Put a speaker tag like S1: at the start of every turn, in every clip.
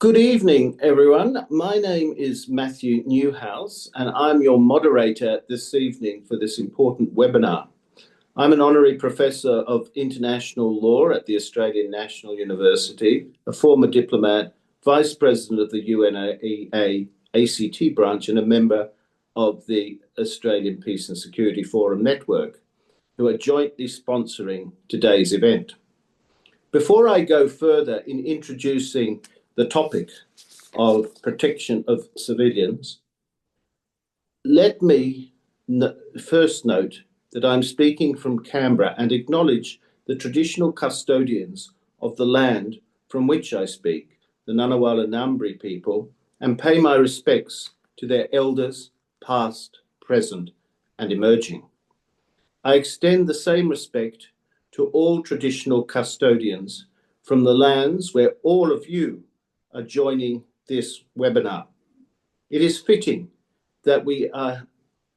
S1: Good evening, everyone. My name is Matthew Newhouse, and I'm your moderator this evening for this important webinar. I'm an honorary professor of international law at the Australian National University, a former diplomat, vice president of the UN ACT branch, and a member of the Australian Peace and Security Forum Network, who are jointly sponsoring today's event. Before I go further in introducing the topic of protection of civilians, let me first note that I'm speaking from Canberra and acknowledge the traditional custodians of the land from which I speak, the Ngunnawal and Ngambri people, and pay my respects to their elders, past, present, and emerging. I extend the same respect to all traditional custodians from the lands where all of you are joining this webinar. It is fitting that we are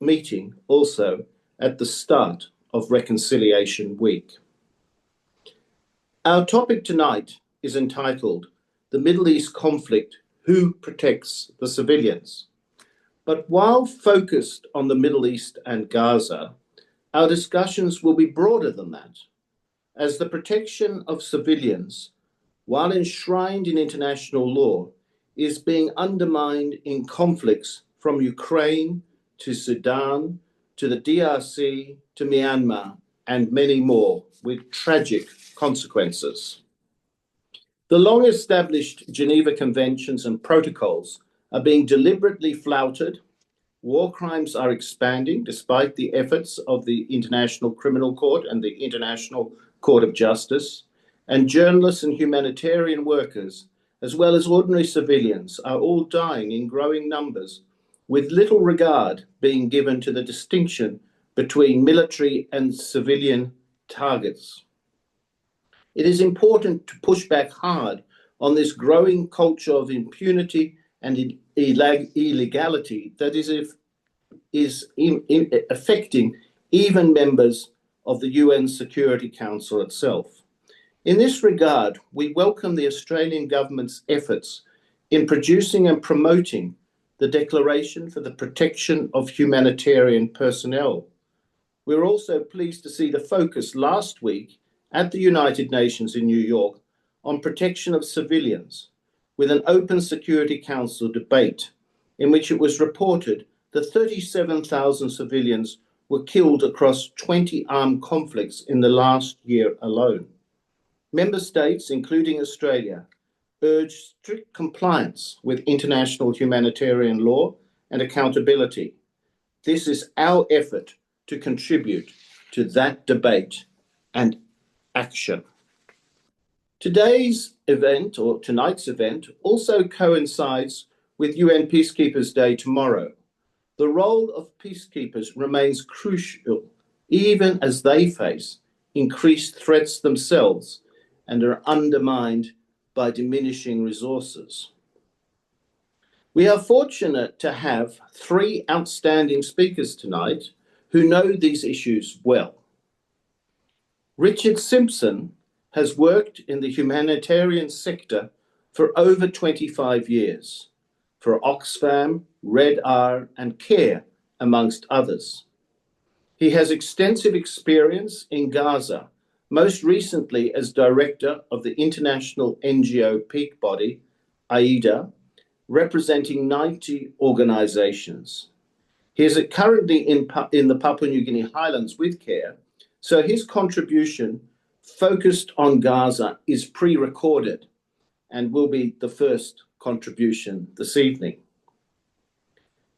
S1: meeting also at the start of Reconciliation Week. Our topic tonight is entitled The Middle East Conflict, Who Protects the Civilians? But while focused on the Middle East and Gaza, our discussions will be broader than that, as the protection of civilians, while enshrined in international law, is being undermined in conflicts from Ukraine to Sudan to the DRC to Myanmar and many more, with tragic consequences. The long-established Geneva Conventions and protocols are being deliberately flouted. War crimes are expanding despite the efforts of the International Criminal Court and the International Court of Justice, and journalists and humanitarian workers, as well as ordinary civilians, are all dying in growing numbers, with little regard being given to the distinction between military and civilian targets. It is important to push back hard on this growing culture of impunity and illegality that is affecting even members of the UN Security Council itself. In this regard, we welcome the Australian government's efforts in producing and promoting the Declaration for the Protection of Humanitarian Personnel. We're also pleased to see the focus last week at the United Nations in New York on protection of civilians, with an open Security Council debate in which it was reported that 37,000 civilians were killed across 20 armed conflicts in the last year alone. Member states, including Australia, urge strict compliance with international humanitarian law and accountability. This is our effort to contribute to that debate and action. Today's event, or tonight's event, also coincides with UN Peacekeepers Day tomorrow. The role of peacekeepers remains crucial, even as they face increased threats themselves and are undermined by diminishing resources. We are fortunate to have three outstanding speakers tonight who know these issues well. Richard Simpson has worked in the humanitarian sector for over 25 years, for Oxfam, Red R, and CARE, amongst others. He has extensive experience in Gaza, most recently as director of the international NGO peak body, AIDA, representing 90 organizations. He is currently in the Papua New Guinea Highlands with CARE, so his contribution focused on Gaza is pre-recorded and will be the first contribution this evening.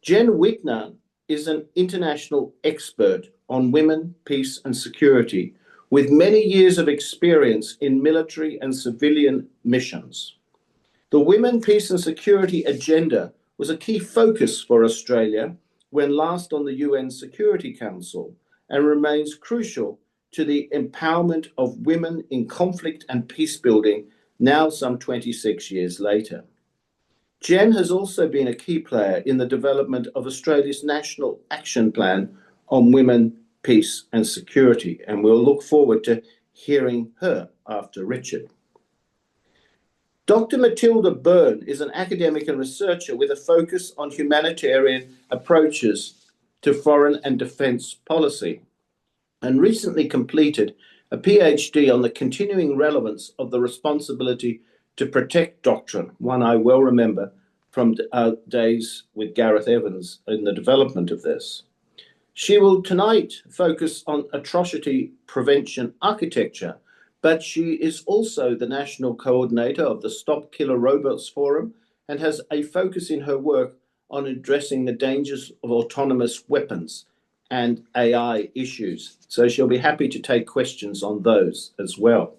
S1: Jen Wittner is an international expert on women, peace and security, with many years of experience in military and civilian missions. The Women, Peace and Security agenda was a key focus for Australia when last on the UN Security Council, and remains crucial to the empowerment of women in conflict and peace building now some 26 years later. Jen has also been a key player in the development of Australia's National Action Plan on Women, Peace and Security, and we'll look forward to hearing her after Richard. Dr. Matilda Byrne is an academic and researcher with a focus on humanitarian approaches to foreign and defence policy, and recently completed a PhD on the continuing relevance of the responsibility to protect doctrine, one I well remember from our days with Gareth Evans in the development of this. She will tonight focus on atrocity prevention architecture, but she is also the national coordinator of the Stop Killer Robots Forum and has a focus in her work on addressing the dangers of autonomous weapons and AI issues. So she'll be happy to take questions on those as well.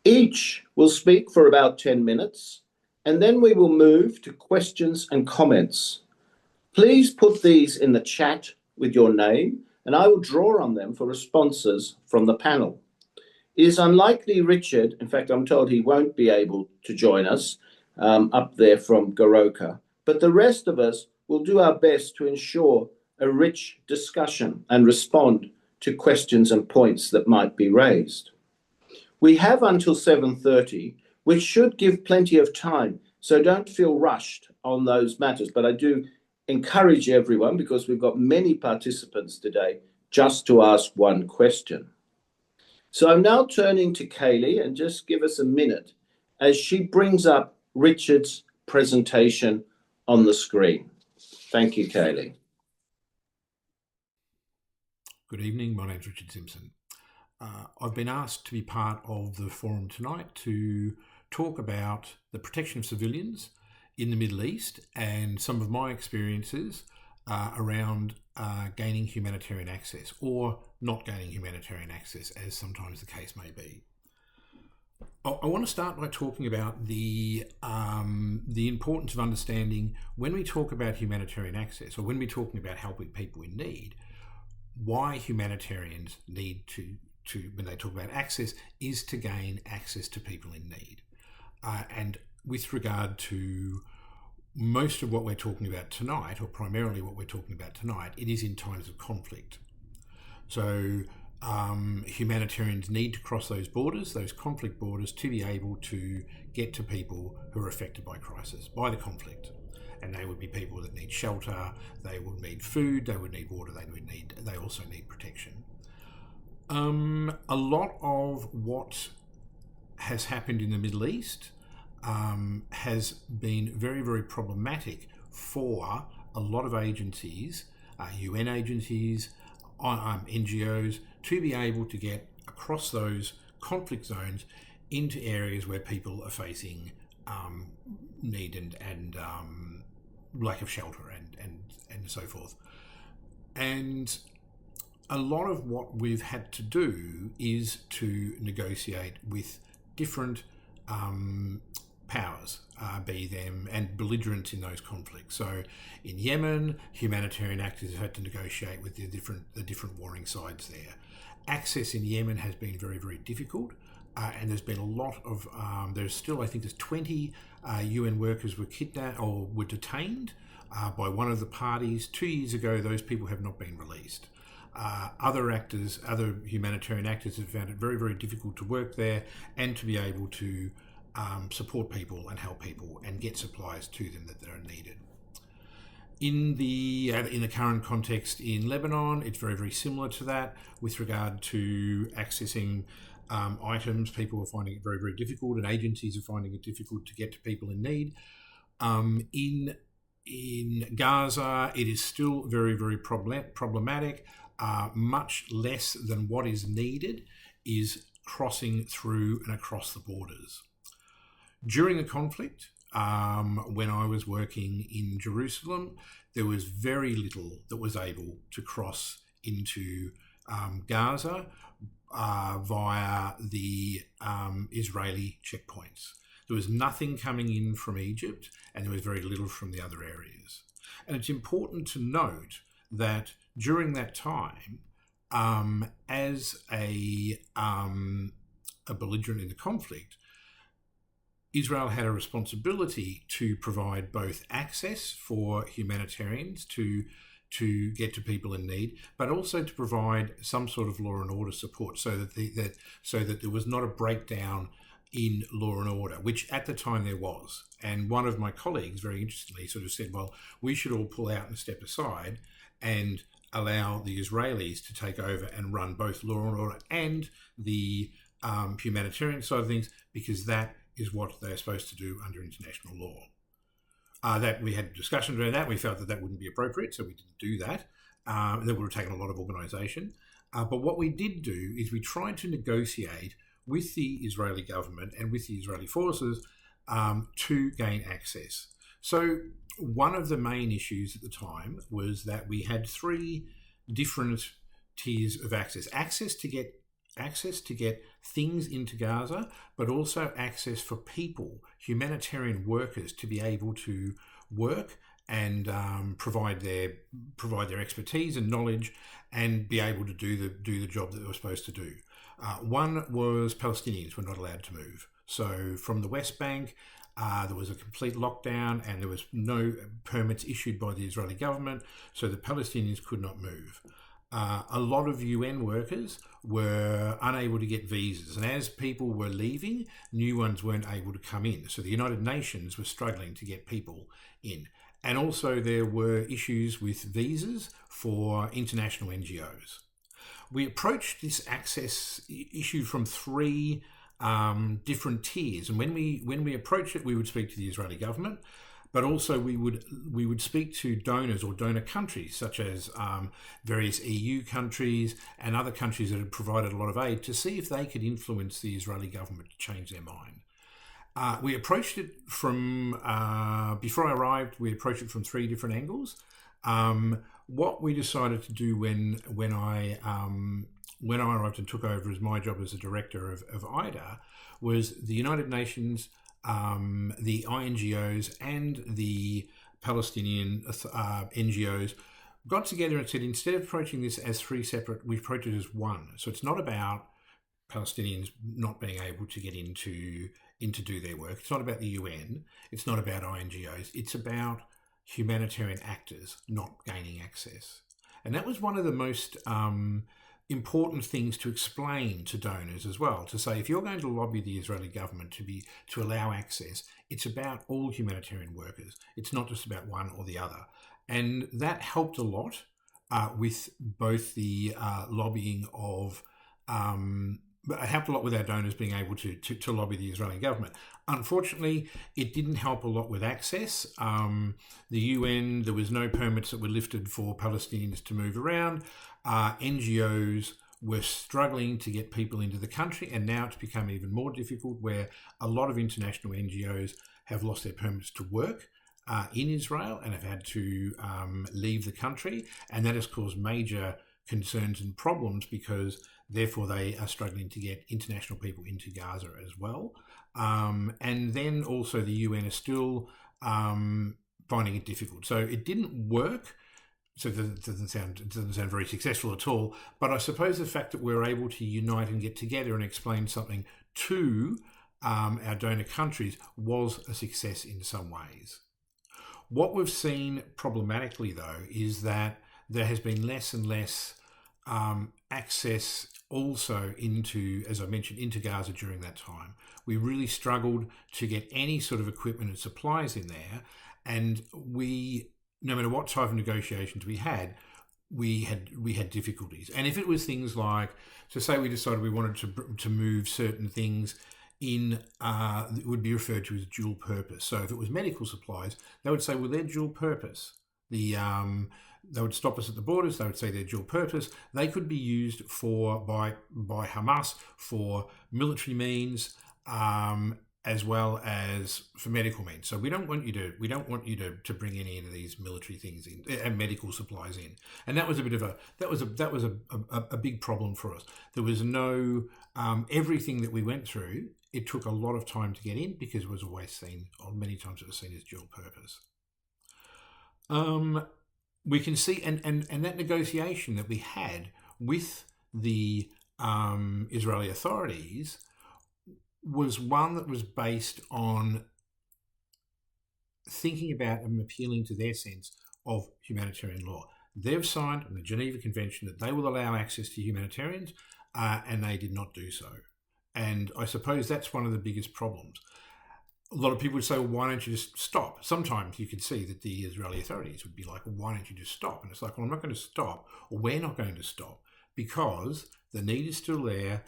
S1: Each will speak for about 10 minutes, and then we will move to questions and comments. Please put these in the chat with your name, and I will draw on them for responses from the panel. It is unlikely Richard, in fact, I'm told he won't be able to join us up there from Goroka, but the rest of us will do our best to ensure a rich discussion and respond to questions and points that might be raised. We have until 7:30, which should give plenty of time, so don't feel rushed on those matters, but I do encourage everyone, because we've got many participants today, just to ask one question. So I'm now turning to Kaylee, and just give us a minute as she brings up Richard's presentation on the screen. Thank you, Kaylee.
S2: Good evening, my name's Richard Simpson. I've been asked to be part of the forum tonight to talk about the protection of civilians in the Middle East and some of my experiences around gaining humanitarian access, or not gaining humanitarian access, as sometimes the case may be. I want to start by talking about the importance of understanding when we talk about humanitarian access, or when we're talking about helping people in need, why humanitarians need to when they talk about access, is to gain access to people in need. And with regard to most of what we're talking about tonight, or primarily what we're talking about tonight, it is in times of conflict. So humanitarians need to cross those borders, those conflict borders, to be able to get to people who are affected by crisis, by the conflict. And they would be people that need shelter, they would need food, they would need water, they also need protection. A lot of what has happened in the Middle East has been very, very problematic for a lot of agencies, UN agencies, NGOs, to be able to get across those conflict zones into areas where people are facing need and lack of shelter and so forth. And a lot of what we've had to do is to negotiate with different powers, be them, and belligerents in those conflicts. So in Yemen, humanitarian actors have had to negotiate with the different warring sides there. Access in Yemen has been very, very difficult, and there's been a lot of, there's still, I think there's 20 UN workers were kidnapped or were detained by one of the parties. 2 years ago, those people have not been released. Other actors, other humanitarian actors, have found it very, very difficult to work there and to be able to support people and help people and get supplies to them that are needed. In the current context in Lebanon, it's very, very similar to that with regard to accessing items. People are finding it very, very difficult, and agencies are finding it difficult to get to people in need. In Gaza, it is still very, very problematic. Much less than what is needed is crossing through and across the borders. During the conflict, when I was working in Jerusalem, there was very little that was able to cross into Gaza via the Israeli checkpoints. There was nothing coming in from Egypt, and there was very little from the other areas. And it's important to note that during that time, as a belligerent in the conflict, Israel had a responsibility to provide both access for humanitarians to get to people in need, but also to provide some sort of law and order support, so that there was not a breakdown in law and order, which at the time there was. And one of my colleagues, very interestingly, sort of said, well, we should all pull out and step aside and allow the Israelis to take over and run both law and order and the humanitarian side of things, because that is what they're supposed to do under international law. That we had discussions around that. We felt that wouldn't be appropriate, so we didn't do that. That would have taken a lot of organisation. But what we did do is we tried to negotiate with the Israeli government and with the Israeli forces to gain access. So one of the main issues at the time was that we had 3 different tiers of access. Access to get things into Gaza, but also access for people, humanitarian workers, to be able to work and provide their expertise and knowledge and be able to do the job that they were supposed to do. One was Palestinians were not allowed to move. So from the West Bank, there was a complete lockdown and there was no permits issued by the Israeli government, so the Palestinians could not move. A lot of UN workers were unable to get visas, and as people were leaving, new ones weren't able to come in. So the United Nations was struggling to get people in. And also there were issues with visas for international NGOs. We approached this access issue from 3 different tiers, and when we approached it, we would speak to the Israeli government, but also we would speak to donors or donor countries, such as various EU countries and other countries that had provided a lot of aid, to see if they could influence the Israeli government to change their mind. We approached it from, before I arrived, we approached it from 3 different angles. What we decided to do when I arrived and took over as my job as a director of IDA was the United Nations, the INGOs and the Palestinian NGOs got together and said, instead of approaching this as 3 separate, we approach it as one. So it's not about Palestinians not being able to get in to do their work. It's not about the UN. It's not about INGOs. It's about humanitarian actors not gaining access. And that was one of the most important things to explain to donors as well, to say, if you're going to lobby the Israeli government to allow access, it's about all humanitarian workers. It's not just about one or the other. And that helped a lot with both the lobbying of it helped a lot with our donors being able to lobby the Israeli government. Unfortunately, it didn't help a lot with access. The UN, there was no permits that were lifted for Palestinians to move around. NGOs were struggling to get people into the country, and now it's become even more difficult, where a lot of international NGOs have lost their permits to work in Israel and have had to leave the country, and that has caused major concerns and problems, because therefore they are struggling to get international people into Gaza as well. And then also the UN is still finding it difficult. So it didn't work. So it doesn't sound very successful at all. But I suppose the fact that we're able to unite and get together and explain something to our donor countries was a success in some ways. What we've seen problematically, though, is that there has been less and less access also into, as I mentioned, into Gaza during that time. We really struggled to get any sort of equipment and supplies in there, and we, no matter what type of negotiations we had difficulties. And if it was things like, so say we decided we wanted to move certain things in, it would be referred to as dual purpose. So if it was medical supplies, they would say, well, they're dual purpose. They would stop us at the borders. They would say they're dual purpose. They could be used by Hamas for military means, as well as for medical means. So we don't want you to bring any of these military things in and medical supplies in. And that was a big problem for us. There was no everything that we went through. It took a lot of time to get in, because it was always seen, or many times it was seen, as dual purpose. We can see, and that negotiation that we had with the Israeli authorities was one that was based on thinking about and appealing to their sense of humanitarian law. They've signed the Geneva Convention that they will allow access to humanitarians, and they did not do so. And I suppose that's one of the biggest problems. A lot of people would say, well, why don't you just stop? Sometimes you could see that the Israeli authorities would be like, well, why don't you just stop? And it's like, well, I'm not going to stop, or we're not going to stop, because the need is still there.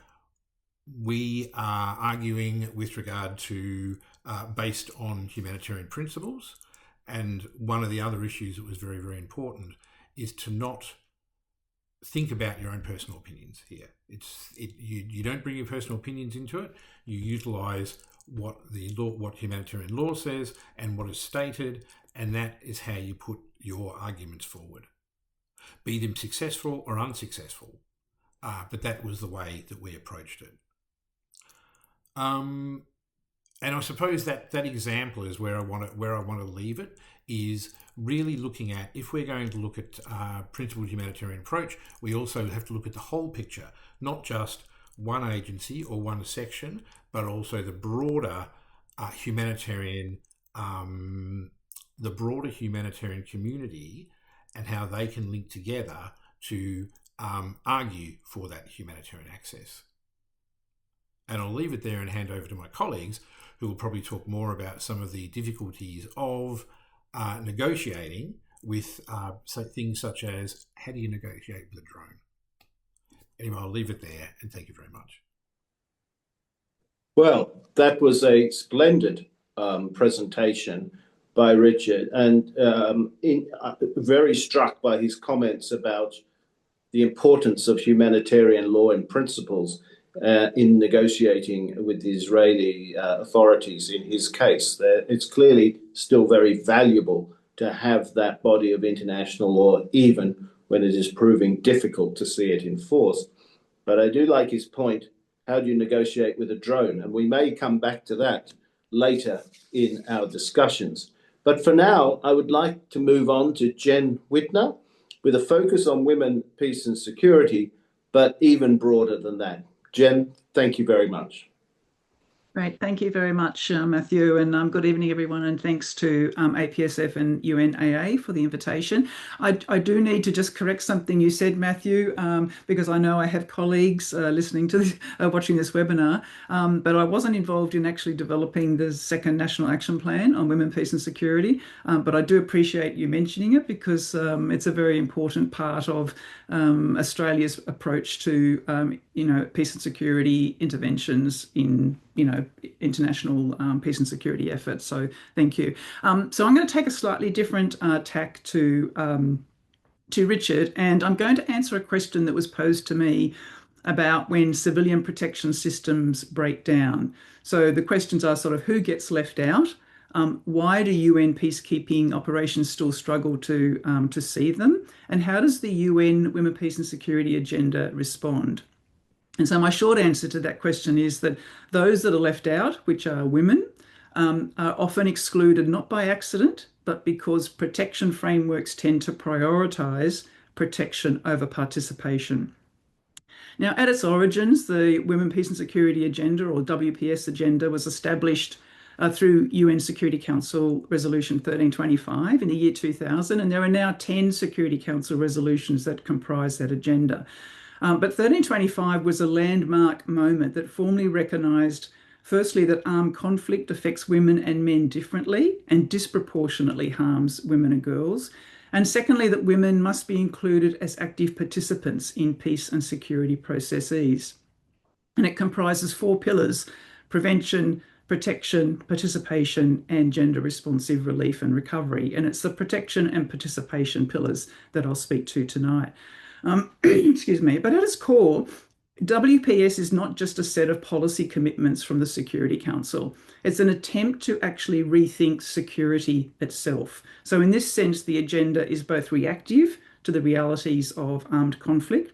S2: We are arguing with regard to based on humanitarian principles. And one of the other issues that was very, very important is to not think about your own personal opinions here. You don't bring your personal opinions into it. You utilise what humanitarian law says and what is stated, and that is how you put your arguments forward, be them successful or unsuccessful. But that was the way that we approached it. And I suppose that example is where I want to leave it, is really looking at, if we're going to look at principled humanitarian approach, we also have to look at the whole picture, not just one agency or one section, but also the broader humanitarian community, and how they can link together to argue for that humanitarian access. And I'll leave it there and hand over to my colleagues, who will probably talk more about some of the difficulties of negotiating with things such as, how do you negotiate with a drone? Anyway, I'll leave it there, and thank you very much.
S1: Well, that was a splendid presentation by Richard, and very struck by his comments about the importance of humanitarian law and principles in negotiating with the Israeli authorities in his case. It's clearly still very valuable to have that body of international law, even when it is proving difficult to see it enforced. But I do like his point, how do you negotiate with a drone? And we may come back to that later in our discussions. But for now, I would like to move on to Jen Whitner with a focus on women, peace and security, but even broader than that. Jen, thank you very much.
S3: Great. Thank you very much, Matthew, and good evening, everyone, and thanks to APSF and UNAA for the invitation. I do need to just correct something you said, Matthew, because I know I have colleagues listening to this, watching this webinar, but I wasn't involved in actually developing the second National Action Plan on Women, Peace and Security, but I do appreciate you mentioning it, because it's a very important part of Australia's approach to, peace and security interventions in international peace and security efforts. So thank you. So I'm going to take a slightly different tack to Richard, and I'm going to answer a question that was posed to me about when civilian protection systems break down. So the questions are sort of, who gets left out? Why do UN peacekeeping operations still struggle to see them? And how does the UN Women, Peace and Security agenda respond? And so my short answer to that question is that those that are left out, which are women, are often excluded not by accident, but because protection frameworks tend to prioritise protection over participation. Now, at its origins, the Women, Peace and Security Agenda, or WPS agenda, was established through UN Security Council Resolution 1325 in the year 2000, and there are now 10 Security Council resolutions that comprise that agenda. But 1325 was a landmark moment that formally recognised, firstly, that armed conflict affects women and men differently and disproportionately harms women and girls. And secondly, that women must be included as active participants in peace and security processes. And it comprises 4 pillars: prevention, protection, participation, and gender responsive relief and recovery. And it's the protection and participation pillars that I'll speak to tonight. Excuse me. But at its core, WPS is not just a set of policy commitments from the Security Council. It's an attempt to actually rethink security itself. So in this sense, the agenda is both reactive to the realities of armed conflict,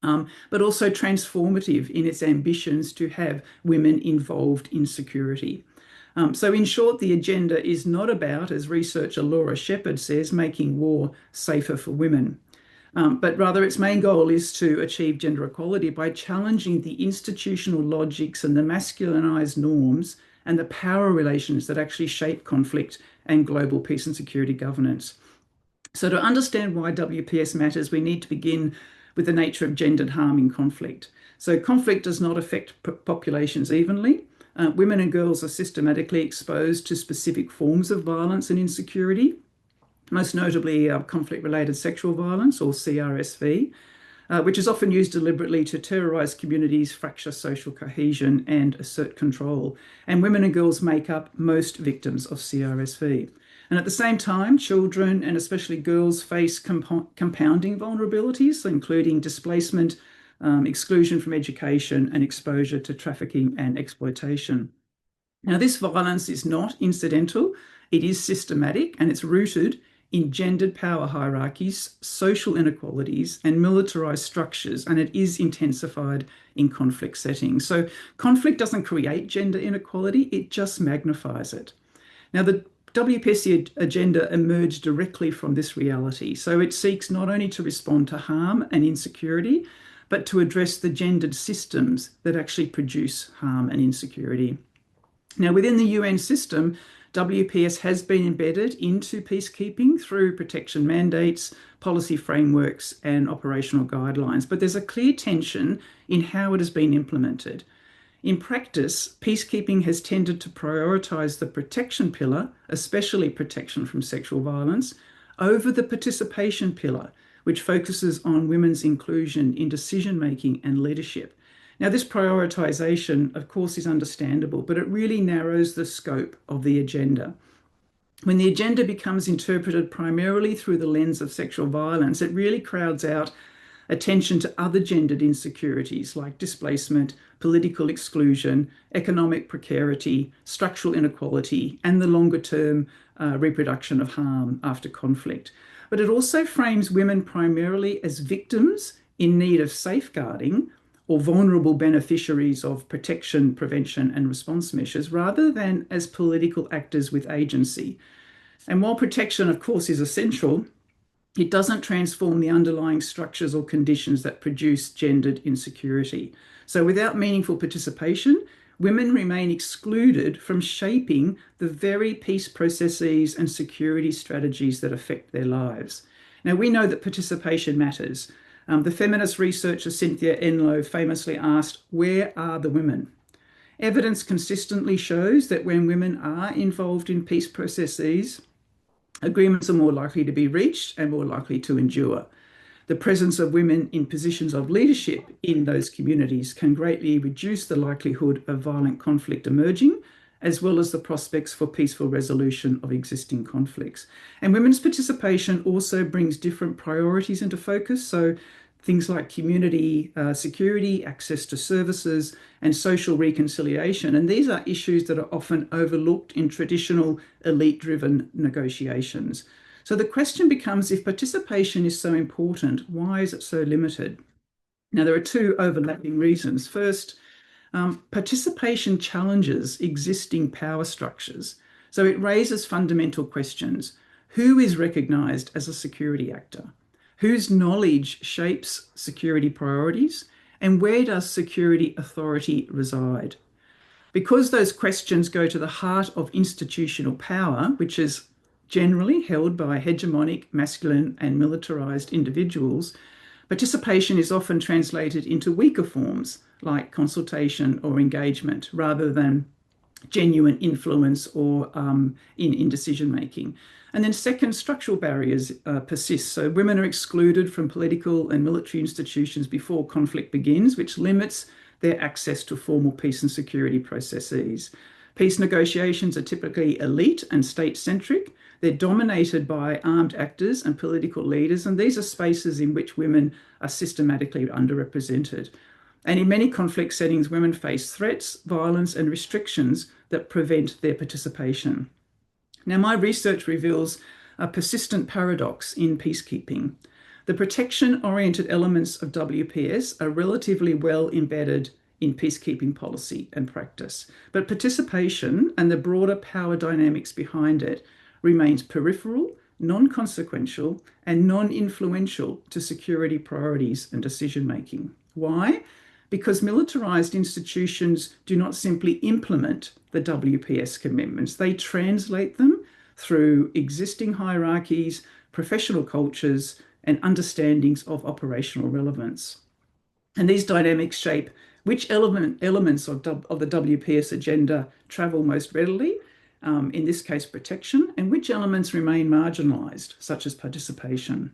S3: but also transformative in its ambitions to have women involved in security. So in short, the agenda is not about, as researcher Laura Shepherd says, making war safer for women. But rather its main goal is to achieve gender equality by challenging the institutional logics and the masculinized norms and the power relations that actually shape conflict and global peace and security governance. So to understand why WPS matters, we need to begin with the nature of gendered harm in conflict. So conflict does not affect populations evenly. Women and girls are systematically exposed to specific forms of violence and insecurity, most notably conflict-related sexual violence, or CRSV, which is often used deliberately to terrorise communities, fracture social cohesion, and assert control. And women and girls make up most victims of CRSV. And at the same time, children, and especially girls, face compounding vulnerabilities, including displacement, exclusion from education, and exposure to trafficking and exploitation. Now, this violence is not incidental, it is systematic, and it's rooted in gendered power hierarchies, social inequalities, and militarized structures, and it is intensified in conflict settings. So conflict doesn't create gender inequality, it just magnifies it. Now, the WPS agenda emerged directly from this reality. So it seeks not only to respond to harm and insecurity, but to address the gendered systems that actually produce harm and insecurity. Now, within the UN system, WPS has been embedded into peacekeeping through protection mandates, policy frameworks, and operational guidelines. But there's a clear tension in how it has been implemented. In practice, peacekeeping has tended to prioritise the protection pillar, especially protection from sexual violence, over the participation pillar, which focuses on women's inclusion in decision-making and leadership. Now, this prioritisation, of course, is understandable, but it really narrows the scope of the agenda. When the agenda becomes interpreted primarily through the lens of sexual violence, it really crowds out attention to other gendered insecurities like displacement, political exclusion, economic precarity, structural inequality, and the longer-term reproduction of harm after conflict. But it also frames women primarily as victims in need of safeguarding or vulnerable beneficiaries of protection, prevention, and response measures, rather than as political actors with agency. And while protection, of course, is essential, it doesn't transform the underlying structures or conditions that produce gendered insecurity. So without meaningful participation, women remain excluded from shaping the very peace processes and security strategies that affect their lives. Now, we know that participation matters. The feminist researcher Cynthia Enloe famously asked, "Where are the women?" Evidence consistently shows that when women are involved in peace processes, agreements are more likely to be reached and more likely to endure. The presence of women in positions of leadership in those communities can greatly reduce the likelihood of violent conflict emerging, as well as the prospects for peaceful resolution of existing conflicts. And women's participation also brings different priorities into focus. So things like community security, access to services, and social reconciliation. And these are issues that are often overlooked in traditional elite-driven negotiations. So the question becomes, if participation is so important, why is it so limited? Now, there are two overlapping reasons. First, participation challenges existing power structures. So it raises fundamental questions. Who is recognised as a security actor? Whose knowledge shapes security priorities? And where does security authority reside? Because those questions go to the heart of institutional power, which is generally held by hegemonic, masculine, and militarised individuals, participation is often translated into weaker forms like consultation or engagement rather than genuine influence or in decision making. And then second, structural barriers persist. So women are excluded from political and military institutions before conflict begins, which limits their access to formal peace and security processes. Peace negotiations are typically elite and state-centric. They're dominated by armed actors and political leaders, and these are spaces in which women are systematically underrepresented. And in many conflict settings, women face threats, violence, and restrictions that prevent their participation. Now, my research reveals a persistent paradox in peacekeeping. The protection-oriented elements of WPS are relatively well embedded in peacekeeping policy and practice, but participation and the broader power dynamics behind it remains peripheral, non-consequential, and non-influential to security priorities and decision-making. Why? Because militarised institutions do not simply implement the WPS commitments, they translate them through existing hierarchies, professional cultures, and understandings of operational relevance. And these dynamics shape which elements of the WPS agenda travel most readily, in this case protection, and which elements remain marginalised, such as participation.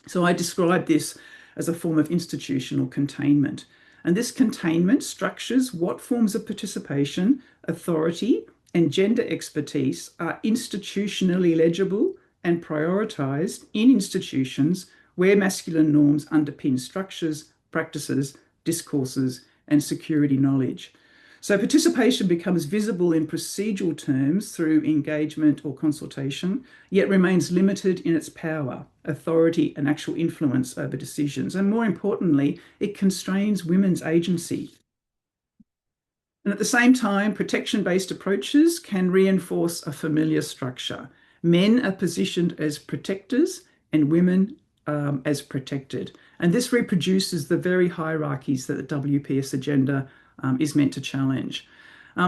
S3: So I describe this as a form of institutional containment. And this containment structures what forms of participation, authority, and gender expertise are institutionally legible and prioritised in institutions where masculine norms underpin structures, practices, discourses, and security knowledge. So participation becomes visible in procedural terms through engagement or consultation, yet remains limited in its power, authority, and actual influence over decisions. And more importantly, it constrains women's agency. And at the same time, protection-based approaches can reinforce a familiar structure. Men are positioned as protectors and women as protected. And this reproduces the very hierarchies that the WPS agenda is meant to challenge.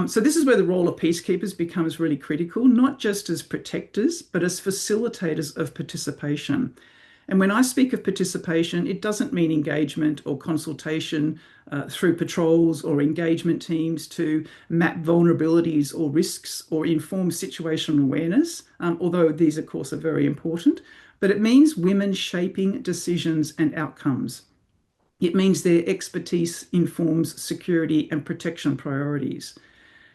S3: So this is where the role of peacekeepers becomes really critical, not just as protectors, but as facilitators of participation. And when I speak of participation, it doesn't mean engagement or consultation through patrols or engagement teams to map vulnerabilities or risks or inform situational awareness, although these, of course, are very important. But it means women shaping decisions and outcomes. It means their expertise informs security and protection priorities.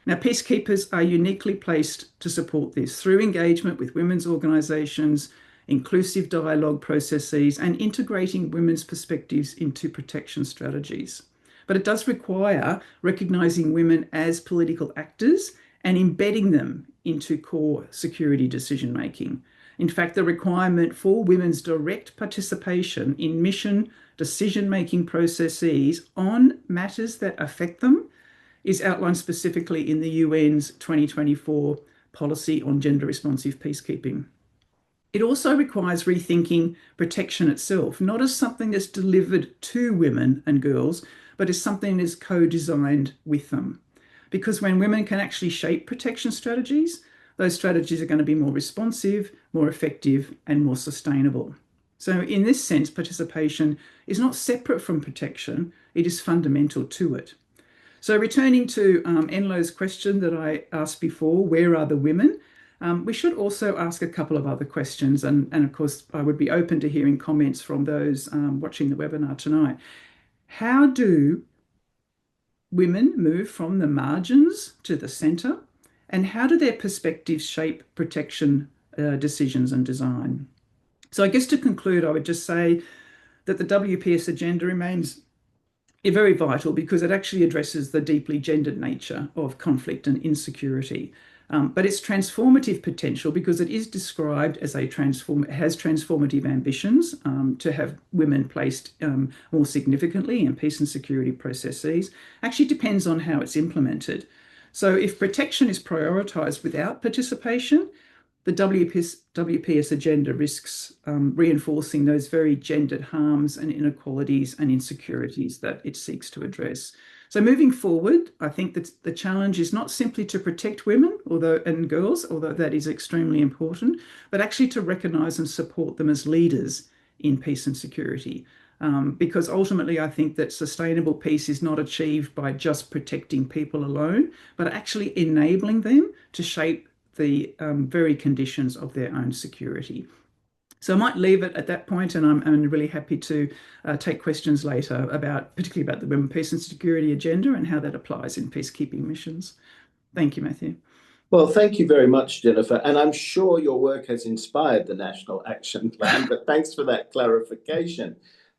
S3: Now, peacekeepers are uniquely placed to support this through engagement with women's organisations, inclusive dialogue processes, and integrating women's perspectives into protection strategies. But it does require recognising women as political actors and embedding them into core security decision making. In fact, the requirement for women's direct participation in mission decision-making processes on matters that affect them is outlined specifically in the UN's 2024 policy on gender-responsive peacekeeping. It also requires rethinking protection itself, not as something that's delivered to women and girls, but as something that's co-designed with them. Because when women can actually shape protection strategies, those strategies are going to be more responsive, more effective, and more sustainable. So in this sense, participation is not separate from protection, it is fundamental to it. So returning to Enlo's question that I asked before, where are the women? We should also ask a couple of other questions, and of course I would be open to hearing comments from those watching the webinar tonight. How do women move from the margins to the centre, and how do their perspectives shape protection decisions and design? So I guess to conclude, I would just say that the WPS agenda remains very vital because it actually addresses the deeply gendered nature of conflict and insecurity. But its transformative potential, because it is described as has transformative ambitions to have women placed more significantly in peace and security processes, actually depends on how it's implemented. So if protection is prioritised without participation, the WPS agenda risks reinforcing those very gendered harms and inequalities and insecurities that it seeks to address. So moving forward, I think that the challenge is not simply to protect women and girls, although that is extremely important, but actually to recognise and support them as leaders in peace and security. Because ultimately, I think that sustainable peace is not achieved by just protecting people alone, but actually enabling them to shape the very conditions of their own security. So I might leave it at that point, and I'm really happy to take questions later particularly about the Women, Peace and Security agenda and how that applies in peacekeeping missions. Thank you, Matthew.
S1: Well, thank you very much, Jennifer. And I'm sure your work has inspired the National Action Plan, but thanks for that clarification.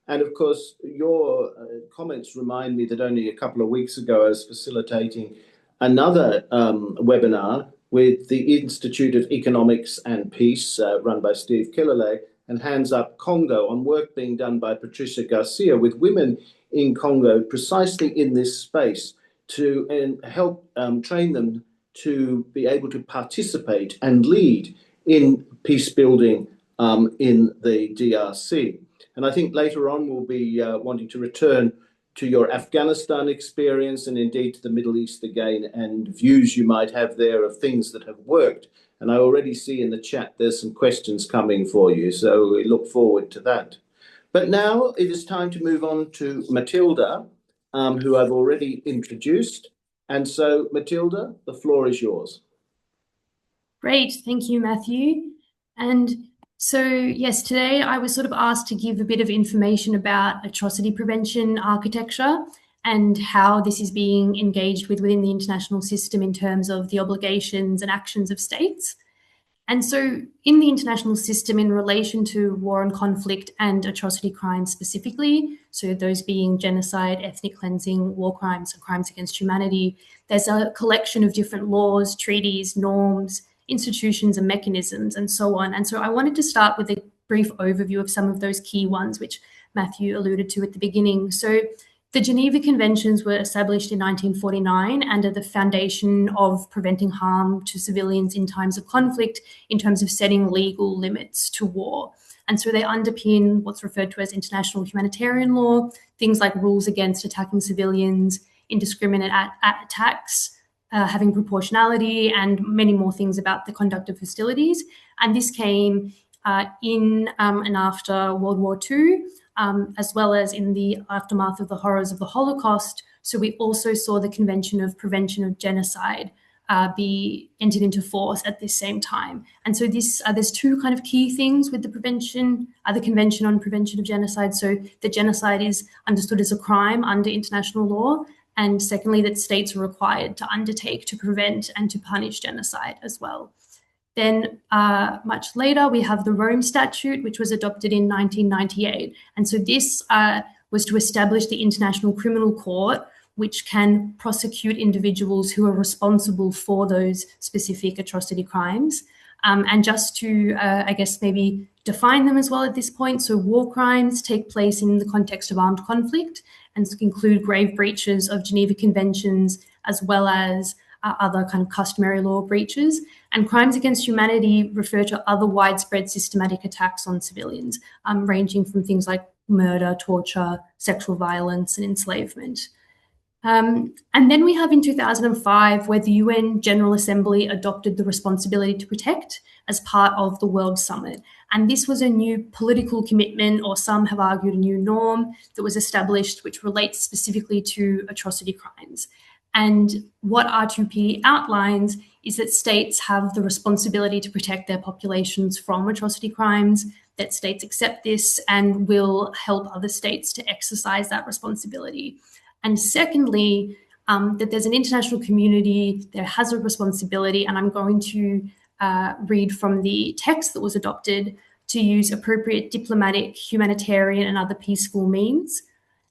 S1: And of course, your comments remind me that only a couple of weeks ago, I was facilitating another webinar with the Institute of Economics and Peace, run by Steve Killalay, and Hands Up Congo, on work being done by Patricia Garcia with women in Congo, precisely in this space, to help train them to be able to participate and lead in peace building in the DRC. And I think later on we'll be wanting to return to your Afghanistan experience and indeed to the Middle East again, and views you might have there of things that have worked. And I already see in the chat there's some questions coming for you, so we look forward to that. But now it is time to move on to Matilda, who I've already introduced. And so, Matilda, the floor is yours.
S4: Great, thank you, Matthew. And so, yes, today I was sort of asked to give a bit of information about atrocity prevention architecture and how this is being engaged with within the international system in terms of the obligations and actions of states. And so in the international system in relation to war and conflict and atrocity crimes specifically, so those being genocide, ethnic cleansing, war crimes, and crimes against humanity, there's a collection of different laws, treaties, norms, institutions and mechanisms and so on. And so I wanted to start with a brief overview of some of those key ones, which Matthew alluded to at the beginning. So the Geneva Conventions were established in 1949 and are the foundation of preventing harm to civilians in times of conflict in terms of setting legal limits to war. And so they underpin what's referred to as international humanitarian law, things like rules against attacking civilians, indiscriminate attacks, having proportionality, and many more things about the conduct of hostilities. And this came in and after World War II, as well as in the aftermath of the horrors of the Holocaust. So we also saw the Convention of Prevention of Genocide be entered into force at this same time. And so there's two kind of key things with the Convention on Prevention of Genocide. So the genocide is understood as a crime under international law, and secondly, that states are required to undertake to prevent and to punish genocide as well. Then much later, we have the Rome Statute, which was adopted in 1998. And so this was to establish the International Criminal Court, which can prosecute individuals who are responsible for those specific atrocity crimes. And just to, I guess, maybe define them as well at this point. So war crimes take place in the context of armed conflict and include grave breaches of Geneva Conventions, as well as other kind of customary law breaches. And crimes against humanity refer to other widespread systematic attacks on civilians, ranging from things like murder, torture, sexual violence, and enslavement. And then we have in 2005, where the UN General Assembly adopted the responsibility to protect as part of the World Summit. And this was a new political commitment, or some have argued a new norm, that was established, which relates specifically to atrocity crimes. And what R2P outlines is that states have the responsibility to protect their populations from atrocity crimes, that states accept this and will help other states to exercise that responsibility. And secondly, that there's an international community that has a responsibility, and I'm going to read from the text that was adopted, to use appropriate diplomatic, humanitarian, and other peaceful means.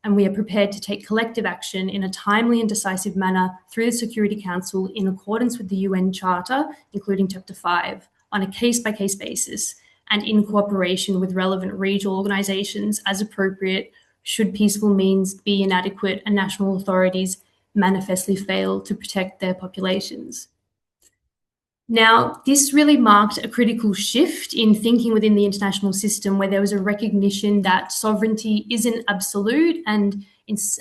S4: And we are prepared to take collective action in a timely and decisive manner through the Security Council in accordance with the UN Charter, including Chapter 5, on a case-by-case basis and in cooperation with relevant regional organisations as appropriate, should peaceful means be inadequate and national authorities manifestly fail to protect their populations. Now, this really marked a critical shift in thinking within the international system, where there was a recognition that sovereignty isn't absolute and is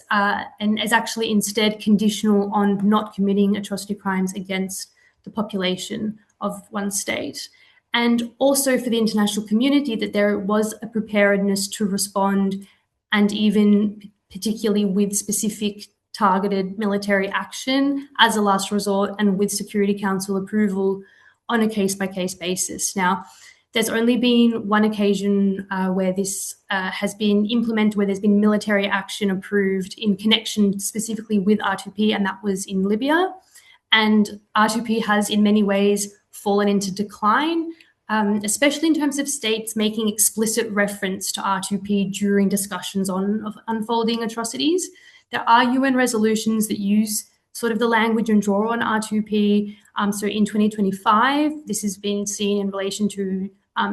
S4: actually instead conditional on not committing atrocity crimes against the population of one state. And also for the international community, that there was a preparedness to respond, and even particularly with specific targeted military action as a last resort and with Security Council approval on a case-by-case basis. Now, there's only been one occasion where this has been implemented, where there's been military action approved in connection specifically with R2P, and that was in Libya. And R2P has in many ways fallen into decline, especially in terms of states making explicit reference to R2P during discussions on unfolding atrocities. There are UN resolutions that use sort of the language and draw on R2P. So in 2025, this has been seen in relation to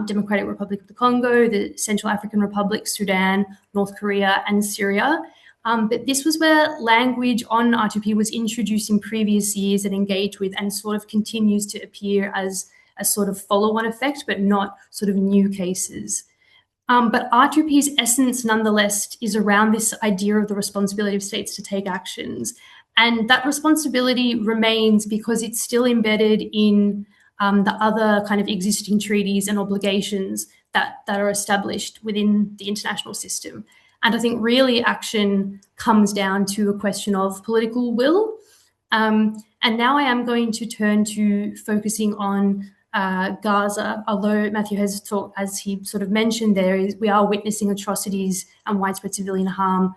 S4: Democratic Republic of the Congo, the Central African Republic, Sudan, North Korea, and Syria. But this was where language on R2P was introduced in previous years and engaged with, and sort of continues to appear as a sort of follow-on effect, but not sort of new cases. But R2P's essence, nonetheless, is around this idea of the responsibility of states to take actions. And that responsibility remains because it's still embedded in the other kind of existing treaties and obligations that are established within the international system. And I think really action comes down to a question of political will. And now I am going to turn to focusing on Gaza, although Matthew has talked, as he sort of mentioned there, we are witnessing atrocities and widespread civilian harm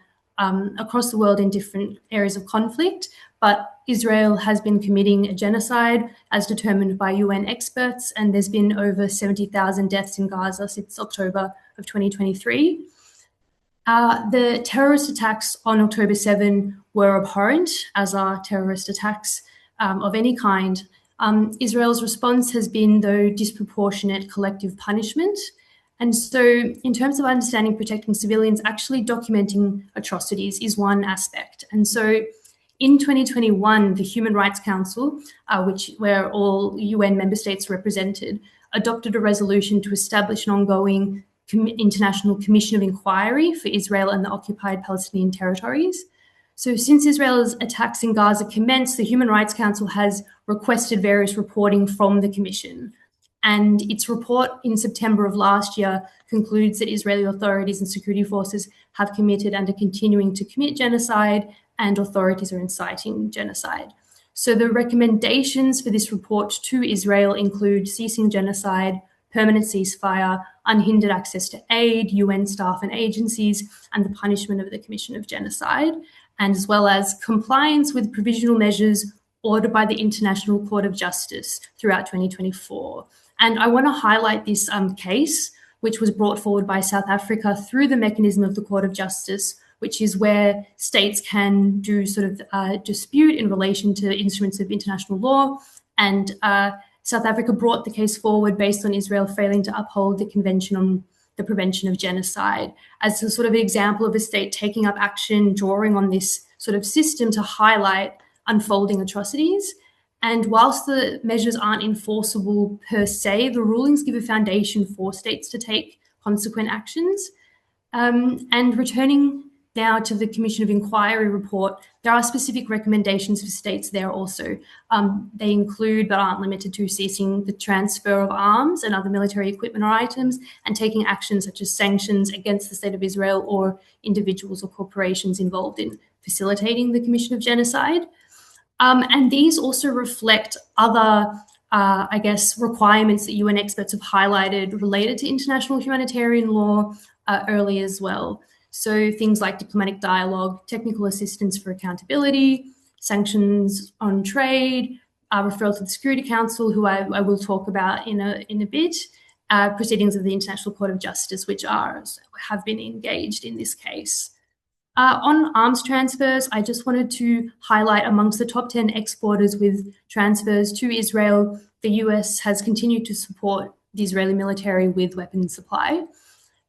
S4: across the world in different areas of conflict. But Israel has been committing a genocide as determined by UN experts, and there's been over 70,000 deaths in Gaza since October of 2023. The terrorist attacks on October 7 were abhorrent, as are terrorist attacks of any kind. Israel's response has been, though, disproportionate collective punishment. And so in terms of understanding protecting civilians, actually documenting atrocities is one aspect. And so in 2021, the Human Rights Council, where all UN member states are represented, adopted a resolution to establish an ongoing international commission of inquiry for Israel and the occupied Palestinian territories. So since Israel's attacks in Gaza commenced, the Human Rights Council has requested various reporting from the commission. And its report in September of last year concludes that Israeli authorities and security forces have committed and are continuing to commit genocide, and authorities are inciting genocide. So the recommendations for this report to Israel include ceasing genocide, permanent ceasefire, unhindered access to aid, UN staff and agencies, and the punishment of the commission of genocide, and as well as compliance with provisional measures ordered by the International Court of Justice throughout 2024. And I want to highlight this case, which was brought forward by South Africa through the mechanism of the Court of Justice, which is where states can do sort of dispute in relation to instruments of international law. And South Africa brought the case forward based on Israel failing to uphold the Convention on the Prevention of Genocide as a sort of example of a state taking up action, drawing on this sort of system to highlight unfolding atrocities. And whilst the measures aren't enforceable per se, the rulings give a foundation for states to take consequent actions. And returning now to the Commission of Inquiry report, there are specific recommendations for states there also. They include, but aren't limited to, ceasing the transfer of arms and other military equipment or items, and taking actions such as sanctions against the state of Israel or individuals or corporations involved in facilitating the commission of genocide. And these also reflect other, requirements that UN experts have highlighted related to international humanitarian law early as well. So things like diplomatic dialogue, technical assistance for accountability, sanctions on trade, referral to the Security Council, who I will talk about in a bit, proceedings of the International Court of Justice, which have been engaged in this case. On arms transfers, I just wanted to highlight amongst the top 10 exporters with transfers to Israel, the US has continued to support the Israeli military with weapons supply.